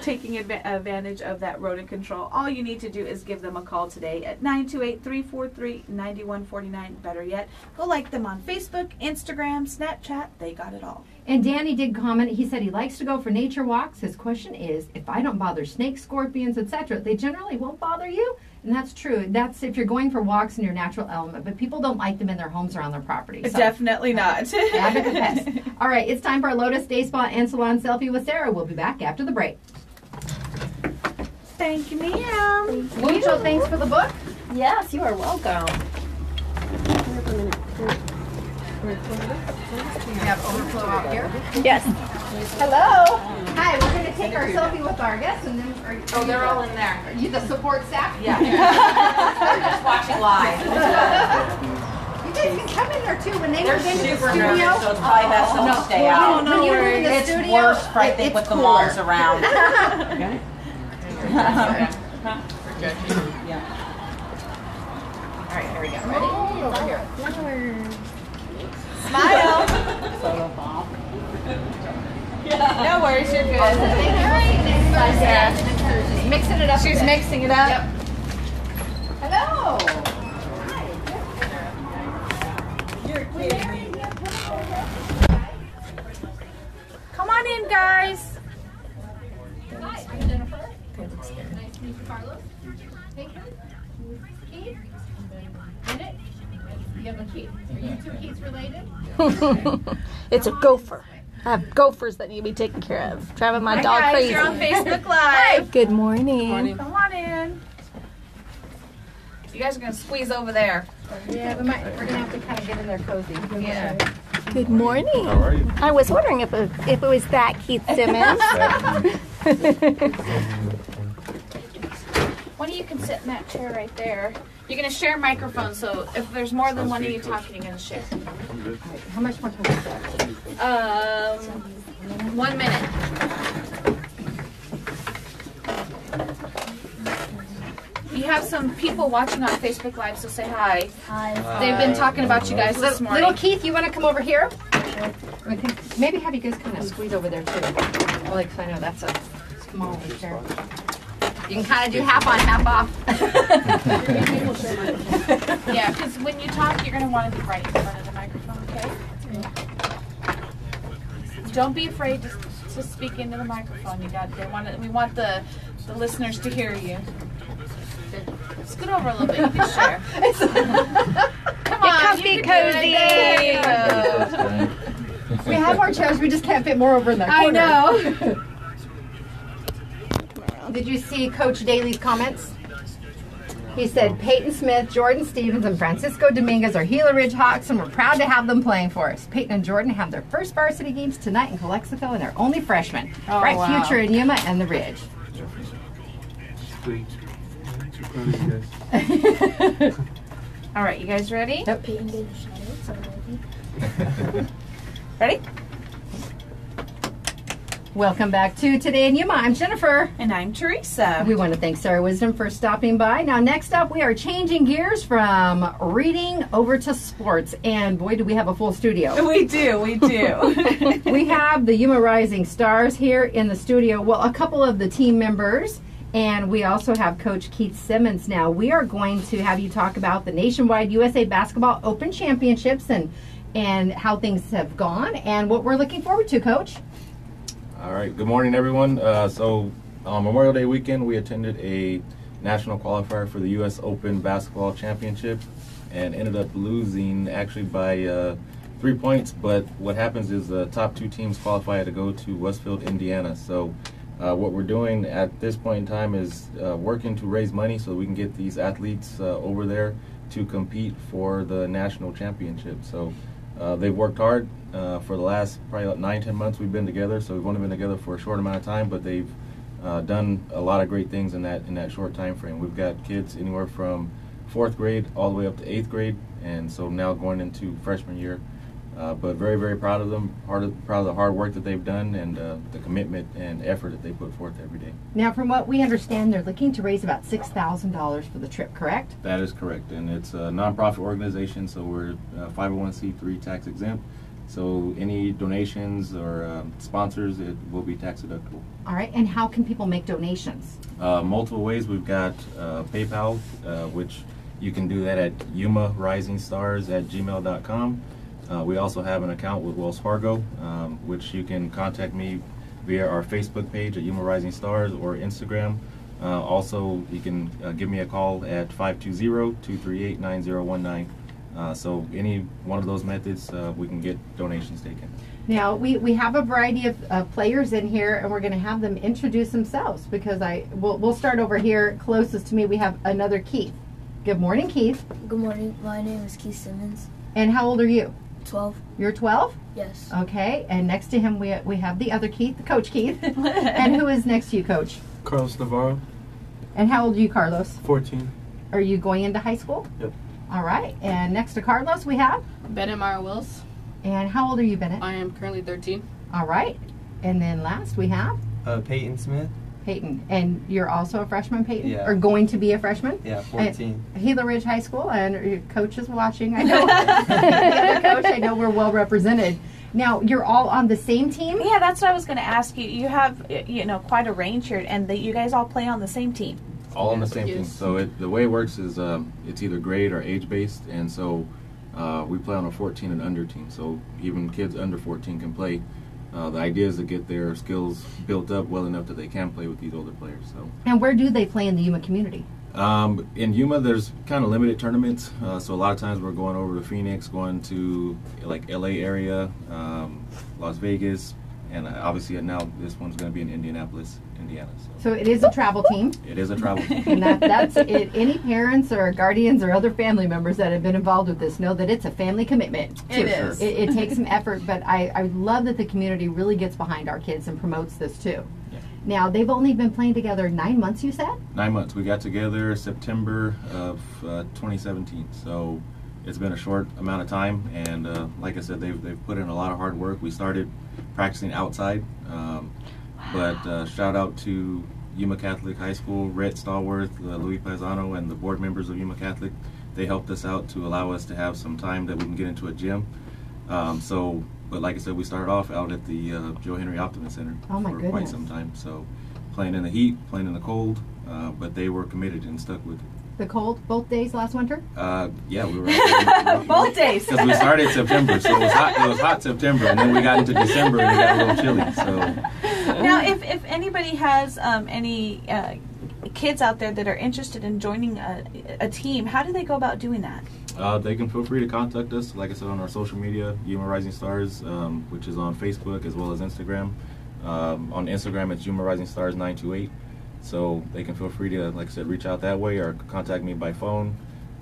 taking advantage of that rodent control. All you need to do is give them a call today at 928-343-9149. Better yet, go like them on Facebook, Instagram, Snapchat. They got it all. And Danny did comment. He said he likes to go for nature walks. His question is, if I don't bother snakes, scorpions, etc., they generally won't bother you? And that's true. That's if you're going for walks in your natural element. But people don't like them in their homes or on their property. So. Definitely not. Advocate pest. All right, it's time for our Lotus Day Spa and Salon selfie with Sarah. We'll be back after the break. Thank you, ma'am. Mucho thanks for the book. Yes, you are welcome. We have overflow out here. Yes. Hello. Hi, we're going to take our selfie with our guests. And then They're all in there. Are you the support staff? Yeah. They're just watching live. You guys can come in there too. When they They're move into the super studio. nervous, so it's probably best to stay out. When you move in the It's studio, worse, I think, it's with the cooler. moms around. Okay. Yeah. All right, here we go. Ready? Over here. Smile. No worries, you're good. Just mixing it up. She's mixing it up. Yep. Hello. Come on in, guys. Hi, I'm Jennifer. Nice to meet you, Carlos. Nathan. Keith. Bennett. You have a Keith. Are you two Keiths related? It's a gopher. I have gophers that need to be taken care of. Driving my dog Guys, crazy. you're on Facebook Live. Good morning. Come on in. You guys are going to squeeze over there. Yeah, we're going to have to kind of get in there cozy. Yeah. Good morning. How are you? I was wondering if it was that Keith Simmons. One of you can sit in that chair right there. You're going to share microphones, so if there's more than one of you talking, you're going to share. How much more time is that? 1 minute. You have some people watching on Facebook Live, so say hi. Hi. They've been talking about you guys this morning. Little Keith, you want to come over here? I think maybe have you guys kind of squeeze over there too. Well, like, I know that's a small chair. You can kind of do half on, half off. Yeah, because when you talk, you're going to want to be right in front of the microphone, okay? Don't be afraid to speak into the microphone. We want the listeners to hear you. Scoot over a little bit. You can share. Come on, comfy, you can do it. There you go. We have more chairs, we just can't fit more over in the corner. I know. Did you see Coach Daly's comments? He said, Peyton Smith, Jordan Stevens, and Francisco Dominguez are Gila Ridge Hawks, and we're proud to have them playing for us. Peyton and Jordan have their first varsity games tonight in Calexico, and they're only freshmen. Oh, Bright wow. future in Yuma and the Ridge. Sweet. Too proud of you guys. All right, you guys ready? Yep. Ready? Welcome back to Today in Yuma. I'm Jennifer. And I'm Teresa. We want to thank Sarah Wisdom for stopping by. Now, next up, we are changing gears from reading over to sports. And boy, do we have a full studio. We do. We have the Yuma Rising Stars here in the studio. Well, a couple of the team members. And we also have Coach Keith Simmons now. We are going to have you talk about the Nationwide USA Basketball Open Championships and how things have gone and what we're looking forward to, Coach. All right. Good morning, everyone. So on Memorial Day weekend, we attended a national qualifier for the U.S. Open Basketball Championship and ended up losing actually by 3 points. But what happens is the top 2 teams qualify to go to Westfield, Indiana. So what we're doing at this point in time is working to raise money so we can get these athletes over there to compete for the national championship. So they've worked hard for the last probably about 9-10 months we've been together. So we've only been together for a short amount of time, but they've done a lot of great things in that short time frame. We've got kids anywhere from 4th grade all the way up to 8th grade, and so now going into freshman year. But very, very proud of them, proud of the hard work that they've done and the commitment and effort that they put forth every day. Now, from what we understand, they're looking to raise about $6,000 for the trip, correct? That is correct, and it's a nonprofit organization, so we're 501c3 tax exempt. So any donations or sponsors, it will be tax deductible. All right, and how can people make donations? Multiple ways. We've got PayPal, which you can do that at yumarisingsstars@gmail.com. We also have an account with Wells Fargo, which you can contact me via our Facebook page at Yuma Rising Stars or Instagram. Also, you can give me a call at 520-238-9019. So any one of those methods, we can get donations taken. Now, we have a variety of players in here, and we're going to have them introduce themselves because we'll start over here closest to me. We have another Keith. Good morning, Keith. Good morning. My name is Keith Simmons. And how old are you? 12. You're 12? Yes. Okay, and next to him we have the other Keith, Coach Keith. And who is next to you, Coach? Carlos Navarro, And how old are you, Carlos? 14. Are you going into high school? Yep. All right, and next to Carlos we have? Bennett Mara Wills. And how old are you, Bennett? I am currently 13. All right, and then last we have? Peyton Smith. Peyton. And you're also a freshman, Peyton? Yeah. Or going to be a freshman? Yeah, 14. At Gila Ridge High School, and your coach is watching. I know. The other coach, I know we're well represented. Now, you're all on the same team? Yeah, that's what I was going to ask you. You have, quite a range here, and you guys all play on the same team. All on the same team. So the way it works is it's either grade or age based, and so we play on a 14 and under team. So even kids under 14 can play. The idea is to get their skills built up well enough that they can play with these older players. So. And where do they play in the Yuma community? In Yuma, there's kind of limited tournaments. So a lot of times we're going over to Phoenix, going to like LA area, Las Vegas, and obviously now this one's going to be in Indianapolis, Indiana. So it is a travel team. It is a travel team. And that's it. Any parents or guardians or other family members that have been involved with this know that it's a family commitment. It is. It takes some effort, but I love that the community really gets behind our kids and promotes this too. Yeah. Now, they've only been playing together 9 months, you said? 9 months. We got together September of 2017. So it's been a short amount of time, and like I said, they've put in a lot of hard work. We started practicing outside, but shout out to Yuma Catholic High School, Rhett Stallworth, Louis Paisano, and the board members of Yuma Catholic. They helped us out to allow us to have some time that we can get into a gym. But like I said, we started off out at the Joe Henry Optimist Center for quite some time. So playing in the heat, playing in the cold, but they were committed and stuck with it. The cold, both days last winter? Yeah, we were both days. Because we started September, so it was hot. It was hot September, and then we got into December, and it got a little chilly. So now, if anybody has any kids out there that are interested in joining a team, how do they go about doing that? They can feel free to contact us, like I said, on our social media, Yuma Rising Stars, which is on Facebook as well as Instagram. On Instagram, it's Yuma Rising Stars 928. So they can feel free to, like I said, reach out that way or contact me by phone,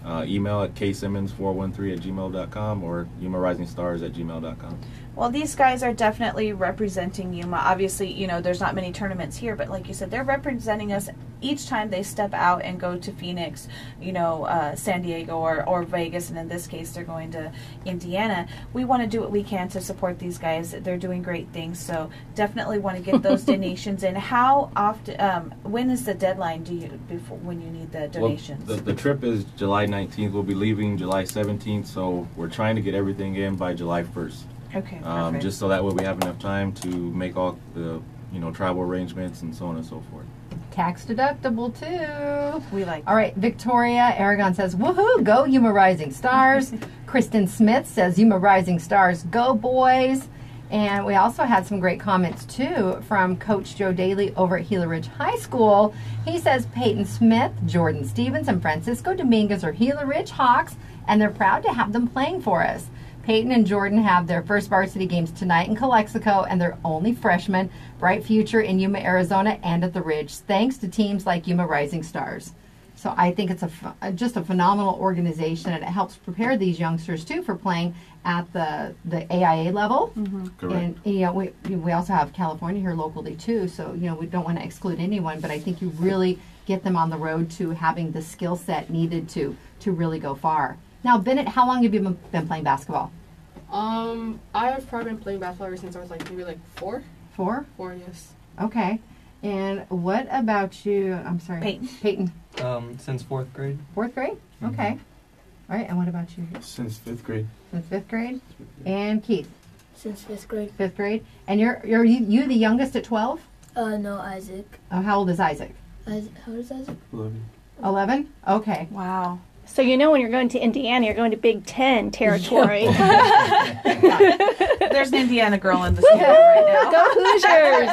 email at ksimmons413@gmail.com or yumarisingsstars@gmail.com. Well, these guys are definitely representing Yuma. Obviously, you know, there's not many tournaments here, but like you said, they're representing us each time they step out and go to Phoenix, you know, San Diego or Vegas, and in this case, they're going to Indiana. We want to do what we can to support these guys. They're doing great things, so definitely want to get those donations in. How often, when is the deadline when you need the donations? Well, the trip is July 19th. We'll be leaving July 17th, so we're trying to get everything in by July 1st. Okay, perfect. Just so that way we have enough time to make all the, you know, travel arrangements and so on and so forth. Tax deductible too. We like. All right, Victoria Aragon says, "Woohoo! Go Yuma Rising Stars." Kristen Smith says, "Yuma Rising Stars, go boys!" And we also had some great comments too from Coach Joe Daly over at Gila Ridge High School. He says Peyton Smith, Jordan Stevens, and Francisco Dominguez are Gila Ridge Hawks, and they're proud to have them playing for us. Peyton and Jordan have their first varsity games tonight in Calexico, and they're only freshmen. Bright future in Yuma, Arizona, and at the Ridge, thanks to teams like Yuma Rising Stars. So I think it's just a phenomenal organization, and it helps prepare these youngsters too for playing at the AIA level. Mm-hmm. Correct. And you know, we also have California here locally too. So you know, we don't want to exclude anyone, but I think you really get them on the road to having the skill set needed to really go far. Now, Bennett, how long have you been playing basketball? I've probably been playing basketball ever since I was maybe 4. 4? 4, yes. Okay. And what about you? I'm sorry. Peyton. Since 4th grade. 4th grade? Okay. All right. And what about you? Since 5th grade. Since 5th grade? And Keith? Since 5th grade. 5th grade. And you're you the youngest at 12? No, Isaac. Oh, how old is Isaac? How old is Isaac? 11. 11? Okay. Wow. So you know when you're going to Indiana, you're going to Big Ten territory. There's an Indiana girl in the studio right now. Go Hoosiers!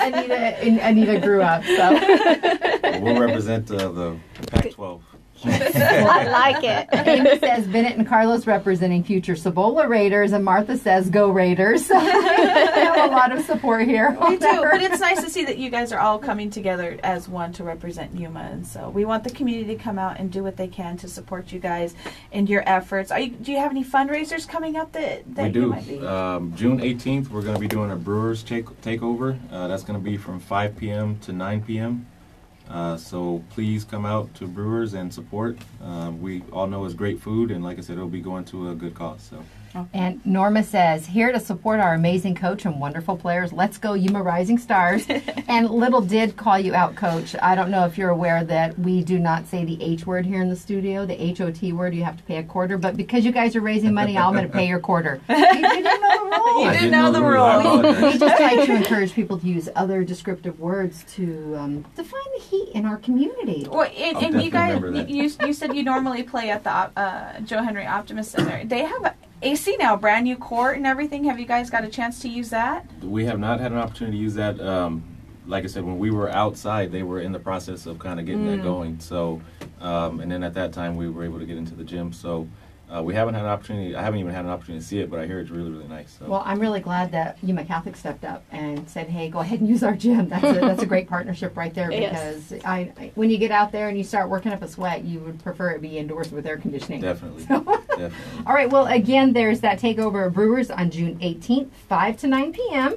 Anita grew up, so. We'll represent the Pac-12. I like it. Amy says Bennett and Carlos representing future Cibola Raiders, and Martha says go Raiders. We have a lot of support here. We do, but it's nice to see that you guys are all coming together as one to represent Yuma, and so we want the community to come out and do what they can to support you guys and your efforts. Do you have any fundraisers coming up that we you do. might be? June 18th, we're going to be doing a Brewers takeover. That's going to be from 5 p.m. to 9 p.m. So please come out to Brewers and support. We all know it's great food, and like I said, it'll be going to a good cause. So. And Norma says, here to support our amazing coach and wonderful players. Let's go Yuma Rising Stars. And Little did call you out, Coach. I don't know if you're aware that we do not say the H word here in the studio, the HOT word. You have to pay a quarter. But because you guys are raising money, I'm going to pay your quarter. You didn't know the rules. You didn't know the rules. We just like to encourage people to use other descriptive words to define the heat in our community. Well, and you guys, you said you normally play at the Joe Henry Optimist Center. They have AC now, brand new court and everything. Have you guys got a chance to use that? We have not had an opportunity to use that. Like I said, when we were outside, they were in the process of kind of getting that going. So, and then at that time, we were able to get into the gym. So, we haven't had an opportunity. I haven't even had an opportunity to see it, but I hear it's really, really nice. So. Well, I'm really glad that Yuma Catholic stepped up and said, "Hey, go ahead and use our gym." That's a great partnership right there. Because I when you get out there and you start working up a sweat, you would prefer it be indoors with air conditioning. Definitely. Definitely. All right. Well, again, there's that takeover of Brewers on June 18th, 5 to 9 p.m.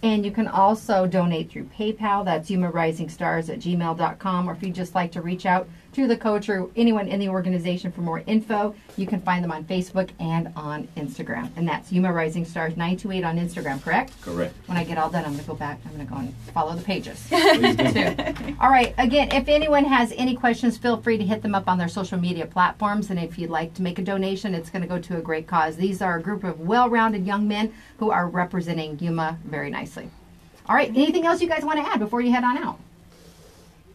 And you can also donate through PayPal. That's YumaRisingStars@gmail.com. Or if you'd just like to reach out to the coach or anyone in the organization for more info, you can find them on Facebook and on Instagram. And that's Yuma Rising Stars 928 on Instagram, correct? Correct. When I get all done, I'm going to go back. I'm going to go and follow the pages. Please do. Too. All right. Again, if anyone has any questions, feel free to hit them up on their social media platforms. And if you'd like to make a donation, it's going to go to a great cause. These are a group of well-rounded young men who are representing Yuma very nicely. All right. Anything else you guys want to add before you head on out?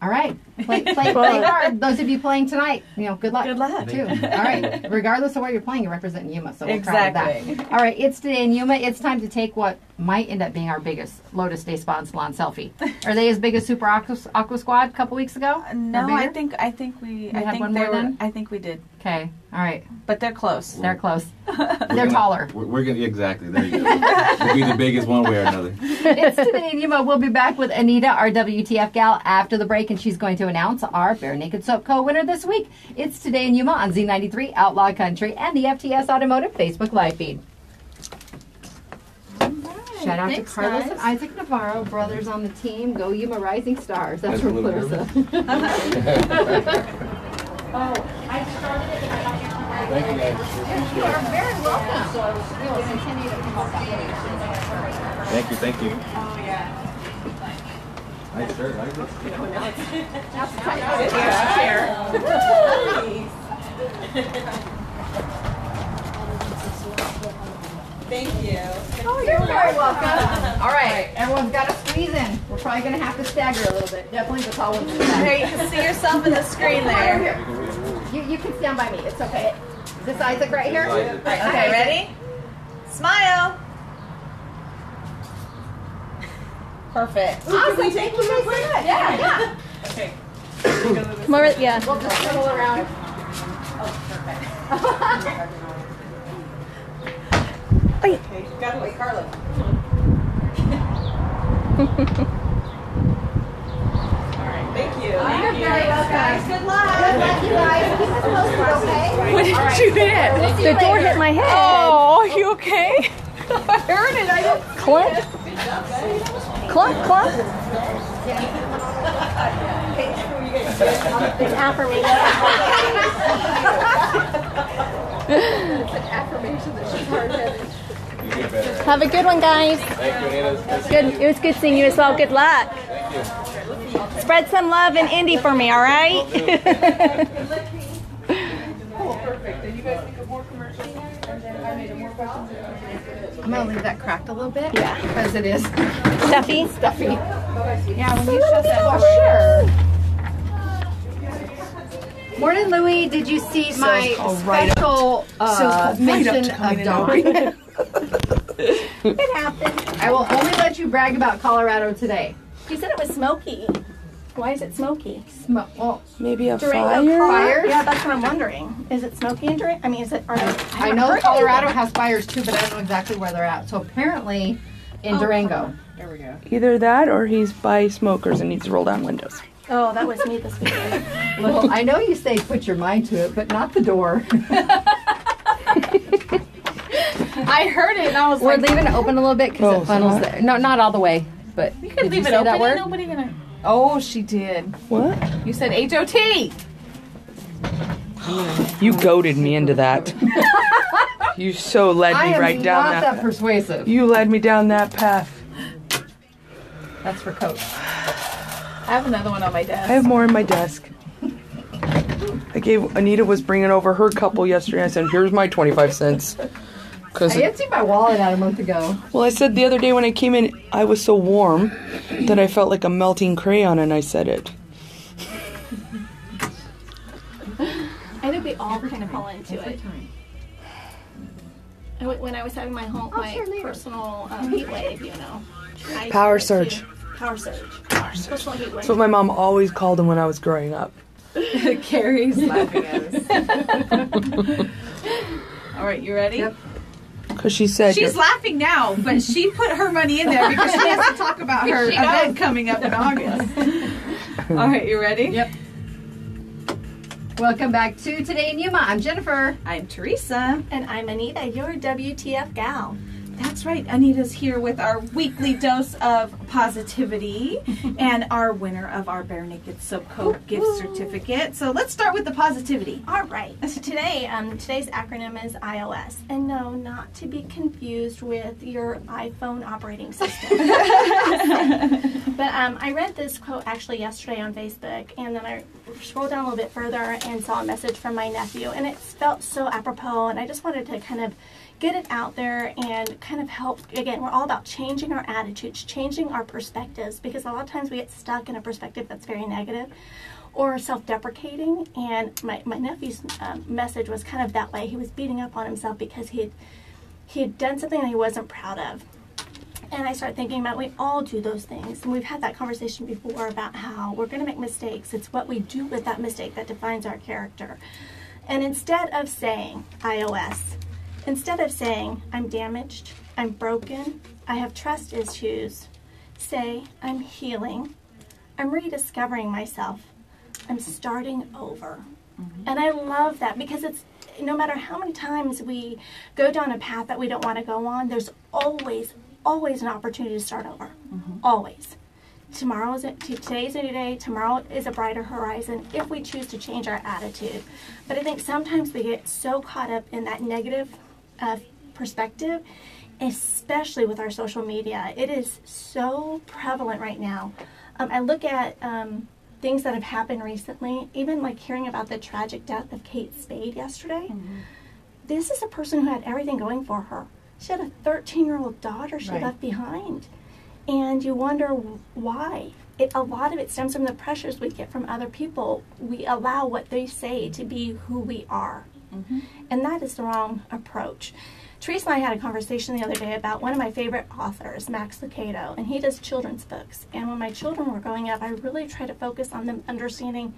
All right. Play hard. Those of you playing tonight, good luck. Good luck. Too. All right. Regardless of where you're playing, you're representing Yuma, so we're exactly. proud of that. All right. It's Today in Yuma. It's time to take what might end up being our biggest Lotus Day Spa and Salon selfie. Are they as big as Super Aqua Squad a couple weeks ago? No, I think we had one more then? I think we did. Okay. All right. But they're close. They're close. They're taller. We're gonna exactly. There you go. We'll be the biggest one way or another. It's Today in Yuma. We'll be back with Anita, our WTF gal, after the break, and she's going to announce our Bare Naked Soap Co. winner this week. It's Today in Yuma on Z93 Outlaw Country and the FTS Automotive Facebook Live feed. Shout out Thanks, to Carlos guys. and Isaac Navarro, brothers on the team. Go Yuma Rising Stars. That's That's from a little Clarissa. Oh, I started it, but I don't know. Thank you guys. You are very welcome. So we will continue to promote that way. Thank you, thank you. Oh, yeah. Nice shirt, like this. That's tight. Thank you. Oh, you're very welcome. All right, everyone's got to squeeze in. We're probably going to have to stagger a little bit. Definitely the tall ones. There, you can see yourself in the screen there. Here. You can stand by me. It's okay. Is this Isaac right here? Okay, ready? Smile. Perfect. Awesome. Thank you so much. Yeah. Okay. More, yeah. We'll just circle around. Okay, got away, Carla. All right, thank you. You're very welcome. Guys, good luck. Good luck, you guys. Keep us posted, okay? What did you hit? The door hit my head. Oh, you okay? I heard it. I didn't. Clunk. Clunk, clunk. It's affirmation. It's an affirmation that she's hard-headed. You get better. Have a good one, guys. Thank you, Anita. Good. It was good seeing you as well. Good luck. Thank you. Spread some love in Indy for me, all right? Perfect. Did you guys think of more commercials? And then I made more questions. I'm going to leave that cracked a little bit. Yeah. Because it is Stuffy. stuffy. Yeah, when you shut that door. Sure. Morning, Louie. Did you see my special mention of dog? It happened. I will only let you brag about Colorado today. You said it was smoky. Why is it smoky? Well, Maybe a Durango fire? Yeah, that's what I'm wondering. Is it smoky in Durango? I mean, is it? I know Colorado has fires too, but I don't know exactly where they're at. So apparently in Durango. There we go. Either that or he's by smokers and needs to roll down windows. Oh, that was me this weekend. Well, I know you say put your mind to it, but not the door. I heard it and I was We're like, leaving it open a little bit because it funnels there. No, not all the way, but you could did leave you it say open that and word? nobody gonna. Oh, she did. What? You said HOT. You goaded me into that. You so led me right down not that. that persuasive. You led me down that path. That's for Coach. I have another one on my desk. I have more in my desk. Anita was bringing over her couple yesterday. I said, "Here's my 25 cents." Cause I emptied my wallet out a month ago. well, I said the other day when I came in, I was so warm that I felt like a melting crayon, and I said it. I think we all kind of fall into it. When I was having my personal heat wave, you know. Power surge. Power surge. Personal heat wave. That's what my mom always called them when I was growing up. Carrie's laughing at us. All right, you ready? Yep. Because she said She's laughing now, but she put her money in there because she has to talk about her event coming up in August. All right, you ready? Yep. Welcome back to Today in Yuma. I'm Jennifer. I'm Teresa. And I'm Anita, your WTF gal. That's right. Anita's here with our weekly dose of positivity and our winner of our Bare Naked Soap Coat gift certificate. So let's start with the positivity. All right. So today's acronym is iOS. And no, not to be confused with your iPhone operating system. But I read this quote actually yesterday on Facebook, and then I scrolled down a little bit further and saw a message from my nephew, and it felt so apropos, and I just wanted to kind of get it out there and kind of help. Again, we're all about changing our attitudes, changing our perspectives, because a lot of times we get stuck in a perspective that's very negative or self-deprecating. And my nephew's message was kind of that way. He was beating up on himself because he had done something that he wasn't proud of. And I started thinking about, we all do those things. And we've had that conversation before about how we're going to make mistakes. It's what we do with that mistake that defines our character. And instead of saying iOS, instead of saying, I'm damaged, I'm broken, I have trust issues, say, I'm healing, I'm rediscovering myself, I'm starting over. Mm-hmm. And I love that, because it's, no matter how many times we go down a path that we don't want to go on, there's always always an opportunity to start over. Always. Today's a new day. Tomorrow is a brighter horizon if we choose to change our attitude. But I think sometimes we get so caught up in that negative perspective, especially with our social media. It is so prevalent right now. I look at things that have happened recently, even like hearing about the tragic death of Kate Spade yesterday. This is a person who had everything going for her. She had a 13-year-old daughter she left behind. And you wonder why. A lot of it stems from the pressures we get from other people. We allow what they say to be who we are. And that is the wrong approach. Teresa and I had a conversation the other day about one of my favorite authors, Max Lucado, and he does children's books. And when my children were growing up, I really tried to focus on them understanding,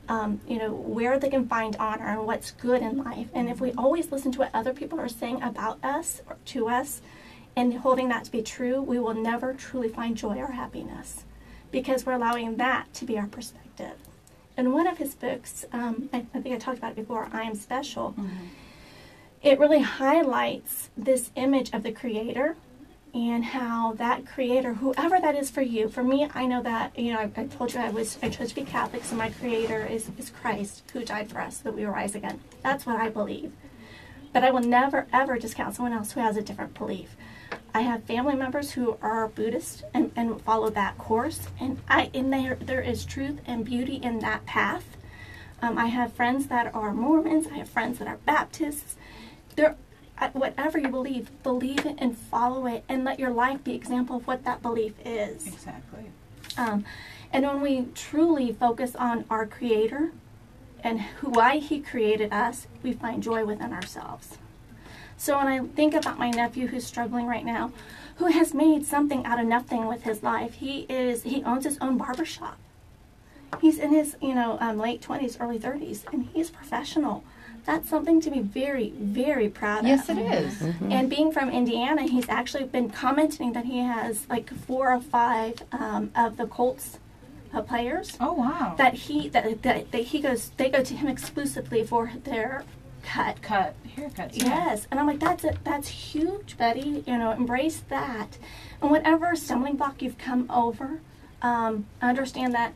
where they can find honor and what's good in life. And if we always listen to what other people are saying about us or to us, and holding that to be true, we will never truly find joy or happiness, because we're allowing that to be our perspective. In one of his books, I think I talked about it before, I Am Special, it really highlights this image of the Creator and how that Creator, whoever that is for you, for me, I know that, I told you I chose to be Catholic, so my Creator is Christ, who died for us, so that we will rise again. That's what I believe. But I will never, ever discount someone else who has a different belief. I have family members who are Buddhist and follow that course, and there is truth and beauty in that path. I have friends that are Mormons. I have friends that are Baptists. Whatever you believe it and follow it, and let your life be an example of what that belief is. Exactly. And when we truly focus on our Creator and why He created us, we find joy within ourselves. So when I think about my nephew who's struggling right now, who has made something out of nothing with his life, he owns his own barbershop. He's in his late 20s, early 30s, and he's professional. That's something to be very, very proud of. Yes, it is. And being from Indiana, he's actually been commenting that he has like 4 or 5 of the Colts players. Oh wow! That he goes, they go to him exclusively for their haircuts. Yes, and I'm like, that's huge, buddy. Embrace that, and whatever stumbling block you've come over, understand that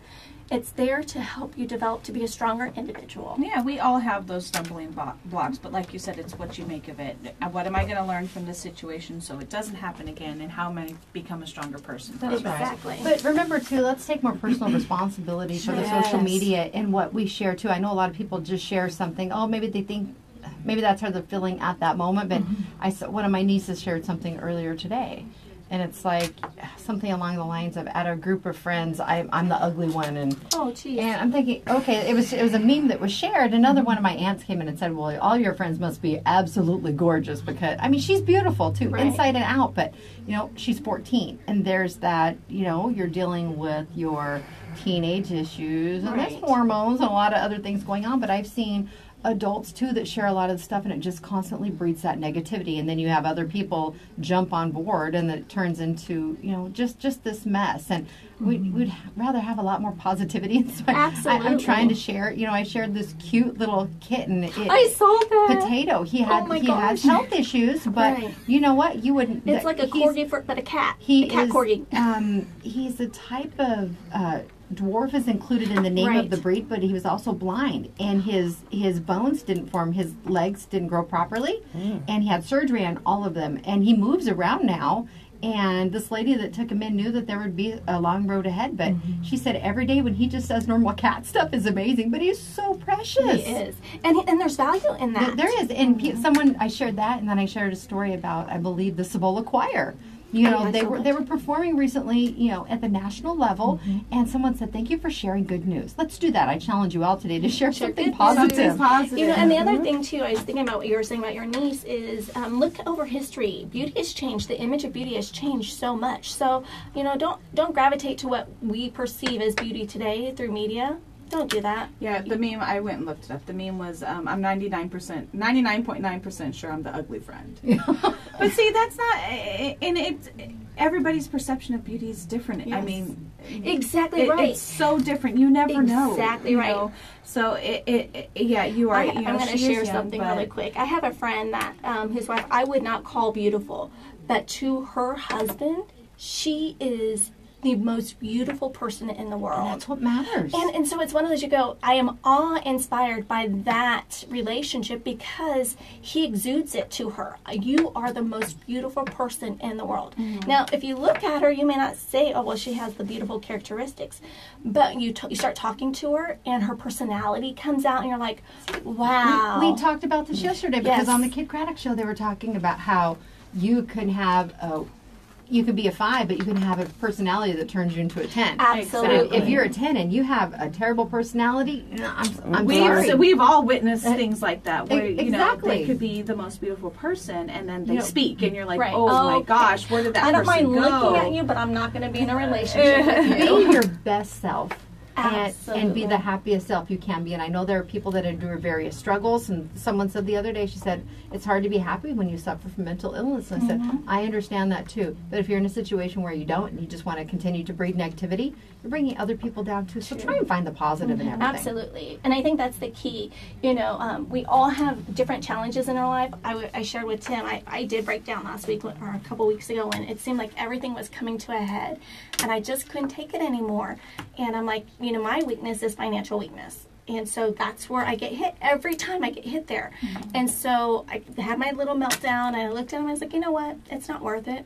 it's there to help you develop to be a stronger individual. Yeah, we all have those stumbling blocks, but like you said, it's what you make of it. What am I going to learn from this situation so it doesn't happen again, and how am I become a stronger person? That's exactly. Right. But remember, too, let's take more personal responsibility for the social media and what we share, too. I know a lot of people just share something. Maybe they think, maybe that's how they're feeling at that moment. But I saw one of my nieces shared something earlier today. And it's like something along the lines of, at a group of friends, I'm the ugly one, and and I'm thinking, okay, it was a meme that was shared. Another one of my aunts came in and said, well, all your friends must be absolutely gorgeous, because she's beautiful too, inside and out, but she's 14, and there's that you're dealing with your teenage issues, and there's hormones and a lot of other things going on. But I've seen adults too that share a lot of the stuff, and it just constantly breeds that negativity, and then you have other people jump on board, and it turns into just this mess. And we'd rather have a lot more positivity. And so I'm trying to share. I shared this cute little kitten. I saw that. Potato. He has health issues, but you know what? You wouldn't. It's like a corgi, but a cat. Corgi. He's a type of dwarf is included in the name of the breed, but he was also blind, and his bones didn't form, his legs didn't grow properly, and he had surgery on all of them, and he moves around now. And this lady that took him in knew that there would be a long road ahead, but she said every day when he just does normal cat stuff is amazing, but he's so precious. He is. And there's value in that. There is. And I shared that, and then I shared a story about, I believe, the Cibola Choir. They were performing recently, at the national level, and someone said, "Thank you for sharing good news." Let's do that. I challenge you all today to share something positive. And the other thing too, I was thinking about what you were saying about your niece is, look over history. Beauty has changed. The image of beauty has changed so much. So, don't gravitate to what we perceive as beauty today through media. Don't do that. Yeah, the meme, I went and looked it up. The meme was, I'm 99.9% sure I'm the ugly friend. But see, that's not, and everybody's perception of beauty is different. Yes. Exactly right. It's so different. You never know. Exactly right. So, you are. I'm going to share something really quick. I have a friend that, his wife, I would not call beautiful. but to her husband, she is the most beautiful person in the world. And that's what matters. And so it's one of those, you go, I am awe-inspired by that relationship because he exudes it to her. You are the most beautiful person in the world. Now, if you look at her, you may not say, oh, well, she has the beautiful characteristics. But you start talking to her, and her personality comes out, and you're like, wow. We talked about this yesterday because on the Kid Craddock show, they were talking about how you can have you can be a 5, but you can have a personality that turns you into a 10. Absolutely. But if you're a 10 and you have a terrible personality, I'm sorry. So we've all witnessed things like that, where you know Exactly. they could be the most beautiful person, and then they speak, and you're like, Right. oh my gosh, where did that I don't mind person go? looking at you, but I'm not going to be in a relationship with you. Be your best self. And be the Absolutely. happiest self you can be. And I know there are people that endure various struggles. And someone said the other day, she said, it's hard to be happy when you suffer from mental illness. And I said, I understand that too. But if you're in a situation where you don't and you just want to continue to breed negativity, you're bringing other people down too. So try and find the positive in everything. Absolutely. And I think that's the key. You know, we all have different challenges in our life. I shared with Tim, I did break down last week or a couple weeks ago when it seemed like everything was coming to a head and I just couldn't take it anymore. And I'm like, you know, my weakness is financial weakness. And so that's where I get hit. Every time I get hit there. And so I had my little meltdown and I looked at him and I was like, you know what? It's not worth it.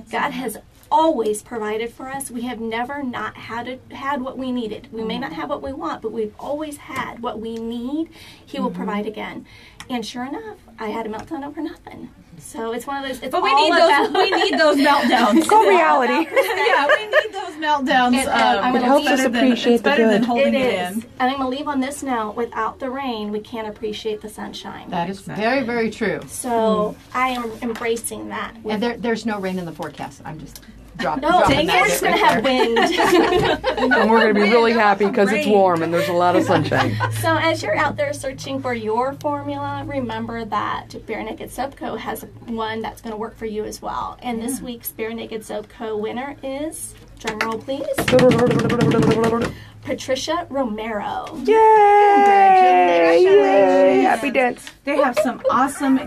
God has always provided for us. We have never not had what we needed. We may not have what we want, but we've always had what we need. He will provide again. And sure enough, I had a meltdown over nothing. So it's one of those. It's But we all about need those meltdowns. Go reality. Yeah, we need those meltdowns. It helps us appreciate it's the better than good. holding It it is. in. And I'm going to leave on this note. Without the rain, we can't appreciate the sunshine. That is very, very true. So I am embracing that. And there's no rain in the forecast. I'm just dropping No, dropping dang that it, it's bit going to right have there. wind. And we're going to be really happy because it's warm and there's a lot of sunshine. So as you're out there searching for your formula, remember that Bare Naked Soap Co. has one that's going to work for you as well. And this week's Bare Naked Soap Co. winner is, drum roll please, Patricia Romero. Yay! Yay! Happy dance. They have some awesome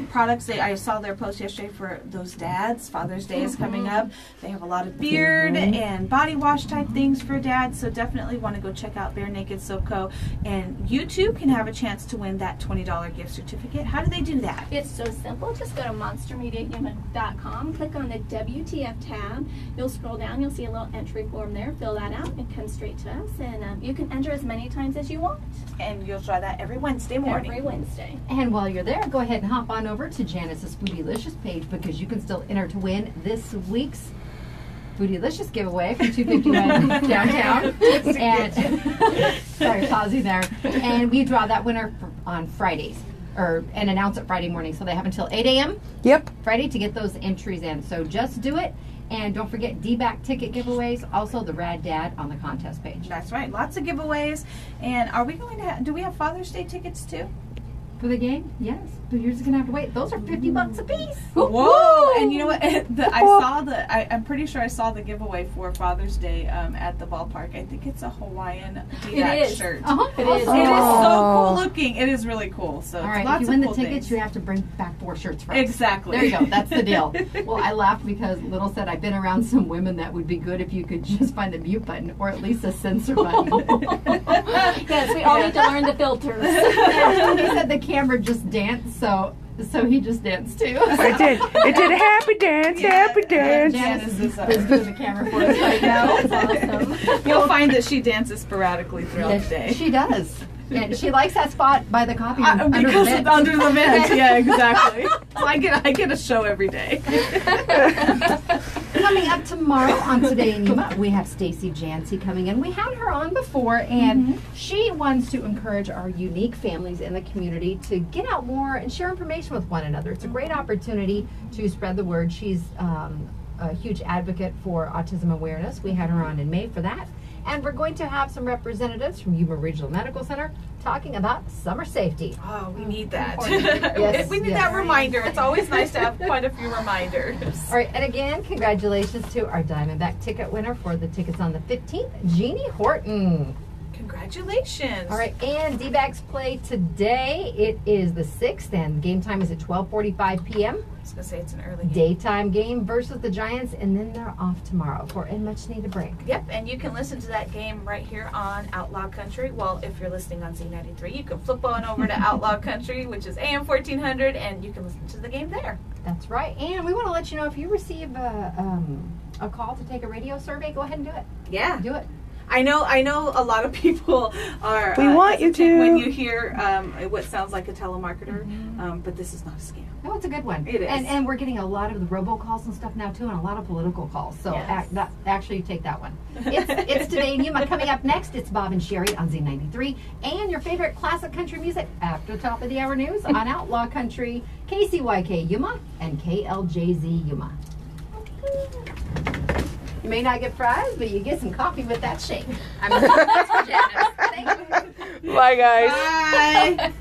products. I saw their post yesterday for those dads. Father's Day is coming up. They have a lot of beard and body wash type things for dads. So definitely want to go check out Bare Naked Soap Co. And you too can have a chance to win that $20 gift certificate. How do they do that? It's so simple. Just go to monstermediayuma.com, click on the WTF tab. You'll scroll down. You'll see a little entry form there. Fill that out and come straight to us. And you can enter as many times as you want. And you'll try that every Wednesday morning. Every Wednesday. And while you're there, go ahead and hop on over to Janice's Foodylicious page because you can still enter to win this week's Foodylicious giveaway from 251 downtown. And sorry, pausing there. And we draw that winner on Fridays, and announce it Friday morning. So they have until 8 a.m. Yep. Friday to get those entries in. So just do it. And don't forget D-back ticket giveaways. Also the Rad Dad on the contest page. That's right. Lots of giveaways. And are we going to do we have Father's Day tickets too? For the game? Yes. But you're just going to have to wait. Those are $50 a piece. Whoa! And you know what? I'm pretty sure I saw the giveaway for Father's Day at the ballpark. I think it's a Hawaiian D-back shirt. It It is. is so cool looking. It is really cool. So all right, lots if you of win the cool tickets, things. you have to bring back 4 shirts for us. Exactly. There you go. That's the deal. Well, I laughed because Little said, I've been around some women that would be good if you could just find the mute button or at least a censor button. Yes, we all need to learn the filters. And he said the camera just danced, so he just danced too. I did. It did a happy dance, happy dance. Janice is doing the camera for us right now. That's awesome. You'll find that she dances sporadically throughout the day. She does. And she likes that spot by the copy under the Because vent. it's under the vent. Yeah, exactly. So I get a show every day. Coming up tomorrow on Today in Yuma, we have Stacy Jancy coming in. We had her on before, and she wants to encourage our unique families in the community to get out more and share information with one another. It's a great opportunity to spread the word. She's a huge advocate for autism awareness. We had her on in May for that. And we're going to have some representatives from Yuma Regional Medical Center talking about summer safety. Oh, we need that. Yes, We need yes. that reminder. It's always nice to have quite a few reminders. All right, and again, congratulations to our Diamondback ticket winner for the tickets on the 15th, Jeannie Horton. Congratulations. All right, and D-backs play today. It is the 6th, and game time is at 12:45 p.m. I was going to say it's an early game. Daytime game versus the Giants, and then they're off tomorrow for a much-needed break. Yep, and you can listen to that game right here on Outlaw Country. Well, if you're listening on Z93, you can flip on over to Outlaw Country, which is AM 1400, and you can listen to the game there. That's right, and we want to let you know if you receive a call to take a radio survey, go ahead and do it. Yeah. Do it. I know a lot of people are We want you to. when you hear what sounds like a telemarketer, but this is not a scam. No, it's a good one. It is. And we're getting a lot of the robocalls and stuff now, too, and a lot of political calls. So Yes. actually take that one. It's Today in Yuma. Coming up next, it's Bob and Sherry on Z93. And your favorite classic country music after the top of the hour news on Outlaw Country, KCYK Yuma, and KLJZ Yuma. You may not get fries, but you get some coffee with that shake. I'm Thank you. Bye, guys. Bye.